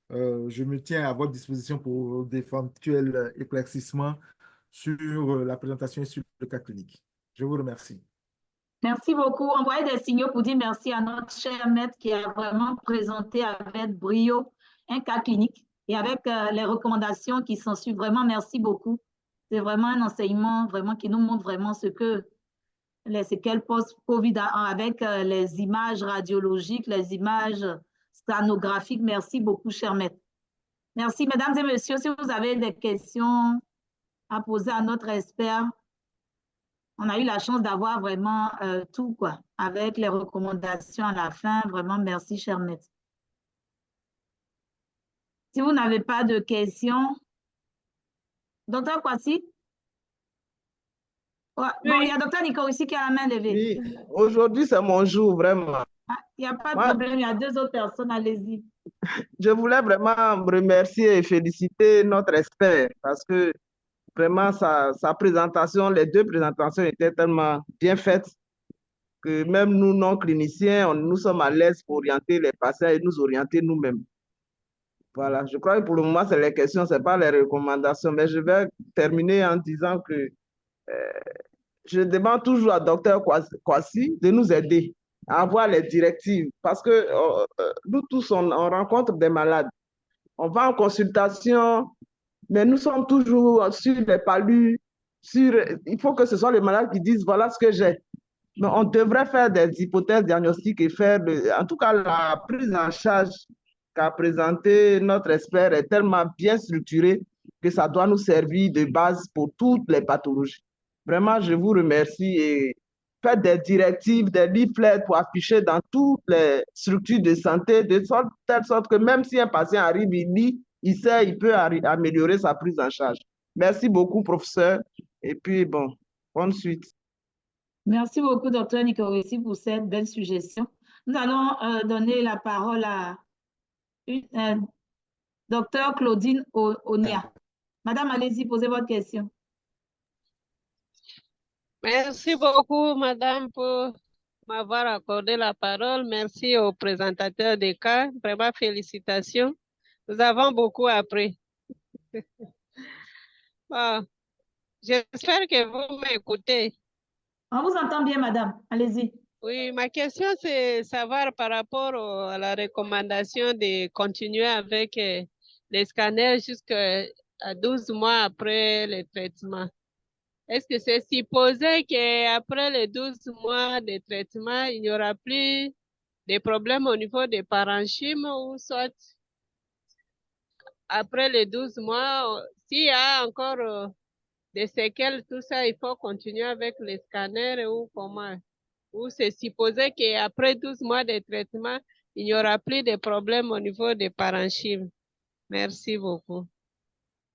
Je me tiens à votre disposition pour d'éventuels éclaircissements sur la présentation et sur le cas clinique. Je vous remercie. Merci beaucoup. Envoyez des signaux pour dire merci à notre cher maître qui a vraiment présenté avec brio un cas clinique et avec les recommandations qui s'en suivent. Vraiment, merci beaucoup. C'est vraiment un enseignement vraiment qui nous montre vraiment ce que les séquelles post-COVID avec les images radiologiques, les images scannographiques. Merci beaucoup, cher maître. Merci, mesdames et messieurs. Si vous avez des questions à poser à notre expert, on a eu la chance d'avoir vraiment tout, quoi, avec les recommandations à la fin. Vraiment, merci, cher maître. Si vous n'avez pas de questions, docteur Kwasi? Ouais, bon, il y a docteur Nico ici qui a la main levée. Oui, aujourd'hui, c'est mon jour, vraiment. Il n'y a pas de problème, il y a 2 autres personnes, allez-y. Je voulais vraiment remercier et féliciter notre expert parce que Vraiment, sa présentation, les deux présentations étaient tellement bien faites que même nous, non-cliniciens, nous sommes à l'aise pour orienter les patients et nous orienter nous-mêmes. Voilà, je crois que pour le moment, c'est les questions, ce n'est pas les recommandations, mais je vais terminer en disant que je demande toujours à Dr Kwasi de nous aider à avoir les directives parce que nous tous, on rencontre des malades. On va en consultation, mais nous sommes toujours sur les palus. Il faut que ce soit les malades qui disent voilà ce que j'ai. Mais on devrait faire des hypothèses diagnostiques et faire, en tout cas, la prise en charge qu'a présenté notre expert est tellement bien structurée que ça doit nous servir de base pour toutes les pathologies. Vraiment, je vous remercie et faites des directives, des leaflets pour afficher dans toutes les structures de santé de telle sorte que même si un patient arrive, il lit, il sait, il peut améliorer sa prise en charge. Merci beaucoup, professeur. Et puis, bon, bonne suite. Merci beaucoup, docteur Nicoressi, pour cette belle suggestion. Nous allons donner la parole à docteur Claudine Onia. Madame, allez-y, posez votre question. Merci beaucoup, madame, pour m'avoir accordé la parole. Merci au présentateur des cas. Vraiment, félicitations. Nous avons beaucoup appris. Bon, j'espère que vous m'écoutez. On vous entend bien, madame. Allez-y. Oui, ma question, c'est savoir par rapport à la recommandation de continuer avec les scanners jusqu'à 12 mois après le traitement. Est-ce que c'est supposé qu'après les 12 mois de traitement, il n'y aura plus de problèmes au niveau des parenchymes ou soit après les 12 mois, s'il y a encore des séquelles, tout ça, il faut continuer avec les scanners ou comment? Ou c'est supposé qu'après 12 mois de traitement, il n'y aura plus de problèmes au niveau des parenchymes. Merci beaucoup.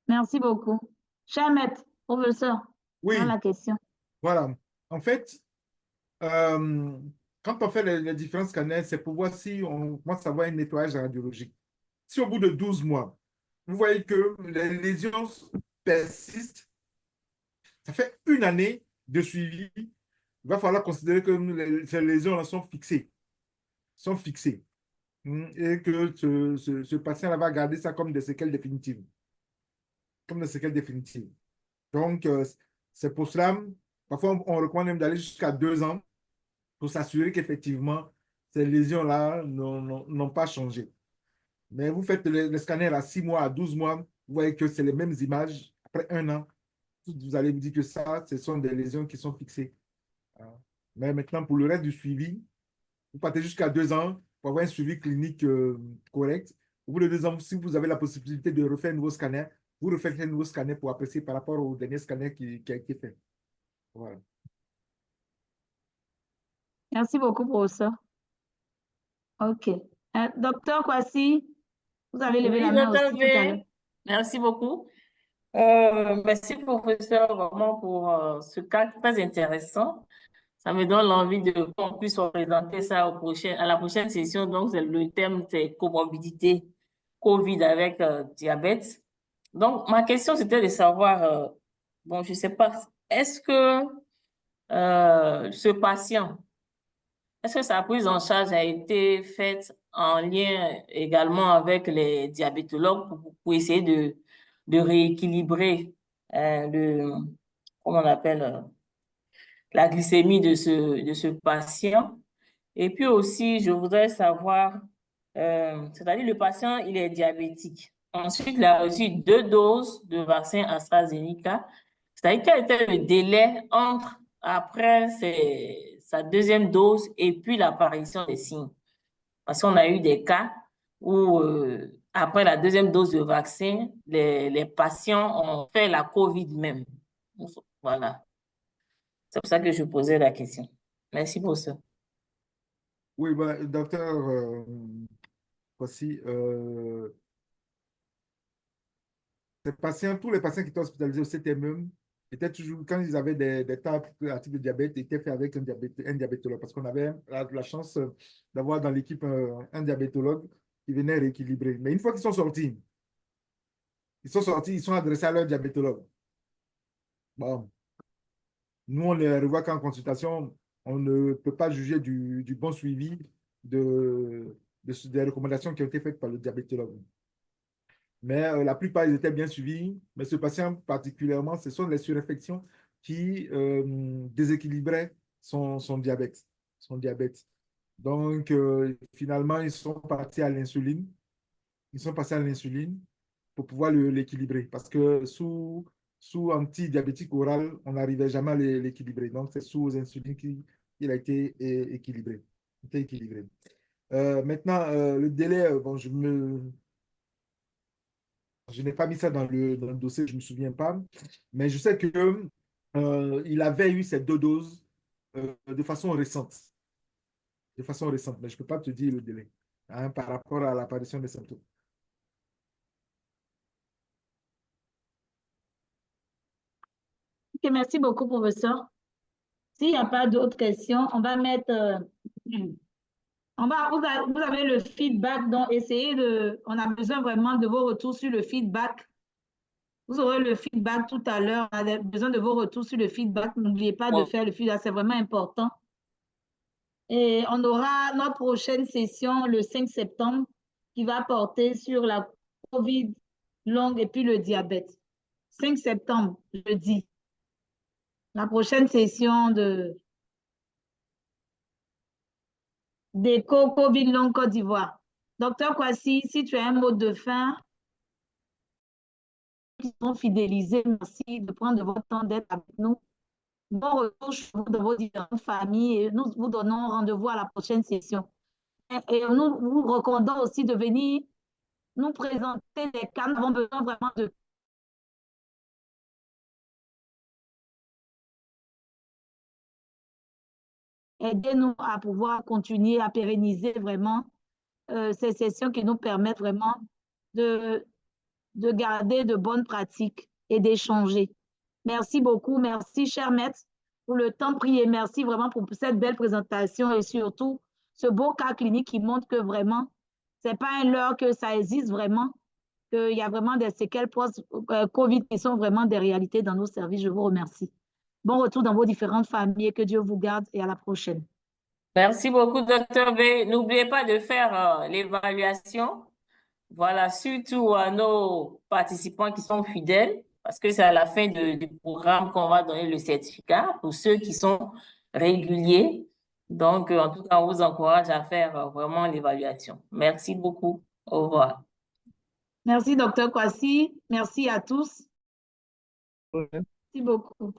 Merci beaucoup. Cher maître, professeur, Oui, la question. Voilà. En fait, quand on fait les différents scanners, c'est pour voir si on commence à avoir un nettoyage radiologique. Si au bout de 12 mois, vous voyez que les lésions persistent, ça fait une année de suivi, il va falloir considérer que ces lésions-là sont fixées. Et que ce patient-là va garder ça comme des séquelles définitives. Donc, c'est pour cela, parfois, on recommande même d'aller jusqu'à 2 ans pour s'assurer qu'effectivement, ces lésions-là n'ont pas changé. Mais vous faites le scanner à 6 mois, à 12 mois, vous voyez que c'est les mêmes images. Après 1 an, vous allez vous dire que ça, ce sont des lésions qui sont fixées. Mais maintenant, pour le reste du suivi, vous partez jusqu'à 2 ans pour avoir un suivi clinique correct. Au bout de 2 ans, si vous avez la possibilité de refaire un nouveau scanner, vous refaites un nouveau scanner pour apprécier par rapport au dernier scanner qui a été fait. Voilà. Merci beaucoup, professeur. OK. Docteur Kwasi, vous avez levé la main aussi tout à l'heure. Merci beaucoup. Merci, professeur, vraiment pour ce cas très intéressant. Ça me donne l'envie qu'on puisse présenter ça à la prochaine session. Donc, le thème, c'est comorbidité COVID avec diabète. Donc, ma question, c'était de savoir, bon, je ne sais pas, est-ce que ce patient, est-ce que sa prise en charge a été faite en lien également avec les diabétologues pour essayer de rééquilibrer comment on appelle, la glycémie de ce patient? Et puis aussi, je voudrais savoir, c'est-à-dire le patient, il est diabétique. Ensuite, il a reçu 2 doses de vaccin AstraZeneca. C'est-à-dire quel était le délai après sa 2e dose et puis l'apparition des signes? Parce qu'on a eu des cas où, après la 2e dose de vaccin, les patients ont fait la COVID même. Voilà. C'est pour ça que je posais la question. Merci pour ça. Oui, docteur, voici, tous les patients qui étaient hospitalisés au CTME étaient toujours, quand ils avaient des tas à type de diabète, étaient faits avec un diabétologue, parce qu'on avait la chance d'avoir dans l'équipe un diabétologue qui venait rééquilibrer. Mais une fois qu'ils sont sortis, ils sont adressés à leur diabétologue. bon, nous, on les revoit qu'en consultation, on ne peut pas juger du bon suivi des recommandations qui ont été faites par le diabétologue. Mais la plupart, ils étaient bien suivis. Mais ce patient particulièrement, ce sont les surinfections qui déséquilibraient son diabète. Donc, finalement, ils sont partis à l'insuline. Ils sont passés à l'insuline pour pouvoir l'équilibrer. Parce que sous antidiabétique oral, on n'arrivait jamais à l'équilibrer. Donc, c'est sous insuline qu'il a été équilibré. Maintenant, le délai, bon, je n'ai pas mis ça dans le dossier, je ne me souviens pas. Mais je sais que il avait eu ces 2 doses de façon récente. Mais je ne peux pas te dire le délai hein, par rapport à l'apparition des symptômes. Ok, merci beaucoup, professeur. S'il n'y a pas d'autres questions, on va mettre... vous avez le feedback, donc essayez de... On a besoin vraiment de vos retours sur le feedback. Vous aurez le feedback tout à l'heure. On a besoin de vos retours sur le feedback. N'oubliez pas de faire le feedback, c'est vraiment important. Et on aura notre prochaine session le 5 septembre qui va porter sur la COVID longue et puis le diabète. 5 septembre, jeudi. La prochaine session d'éco COVID longue Côte d'Ivoire. Docteur Kwasi, si tu as un mot de fin, qui sont fidélisés, merci de prendre votre temps d'être avec nous. Bon retour chez vous dans vos différentes familles et nous vous donnons rendez-vous à la prochaine session. Et nous vous recommandons aussi de venir nous présenter les cas. Nous avons besoin vraiment de aider-nous à pouvoir continuer à pérenniser vraiment ces sessions qui nous permettent vraiment de garder de bonnes pratiques et d'échanger. Merci beaucoup. Merci, cher maître, pour le temps pris et merci vraiment pour cette belle présentation et surtout ce beau cas clinique qui montre que vraiment, ce n'est pas un leurre, que ça existe vraiment, qu'il y a vraiment des séquelles post-COVID qui sont vraiment des réalités dans nos services. Je vous remercie. Bon retour dans vos différentes familles, que Dieu vous garde et à la prochaine. Merci beaucoup, Dr. B. N'oubliez pas de faire l'évaluation. Voilà, surtout à nos participants qui sont fidèles, parce que c'est à la fin du programme qu'on va donner le certificat pour ceux qui sont réguliers. Donc, en tout cas, on vous encourage à faire vraiment l'évaluation. Merci beaucoup. Au revoir. Merci, Dr. Kwasi. Merci à tous. Merci beaucoup.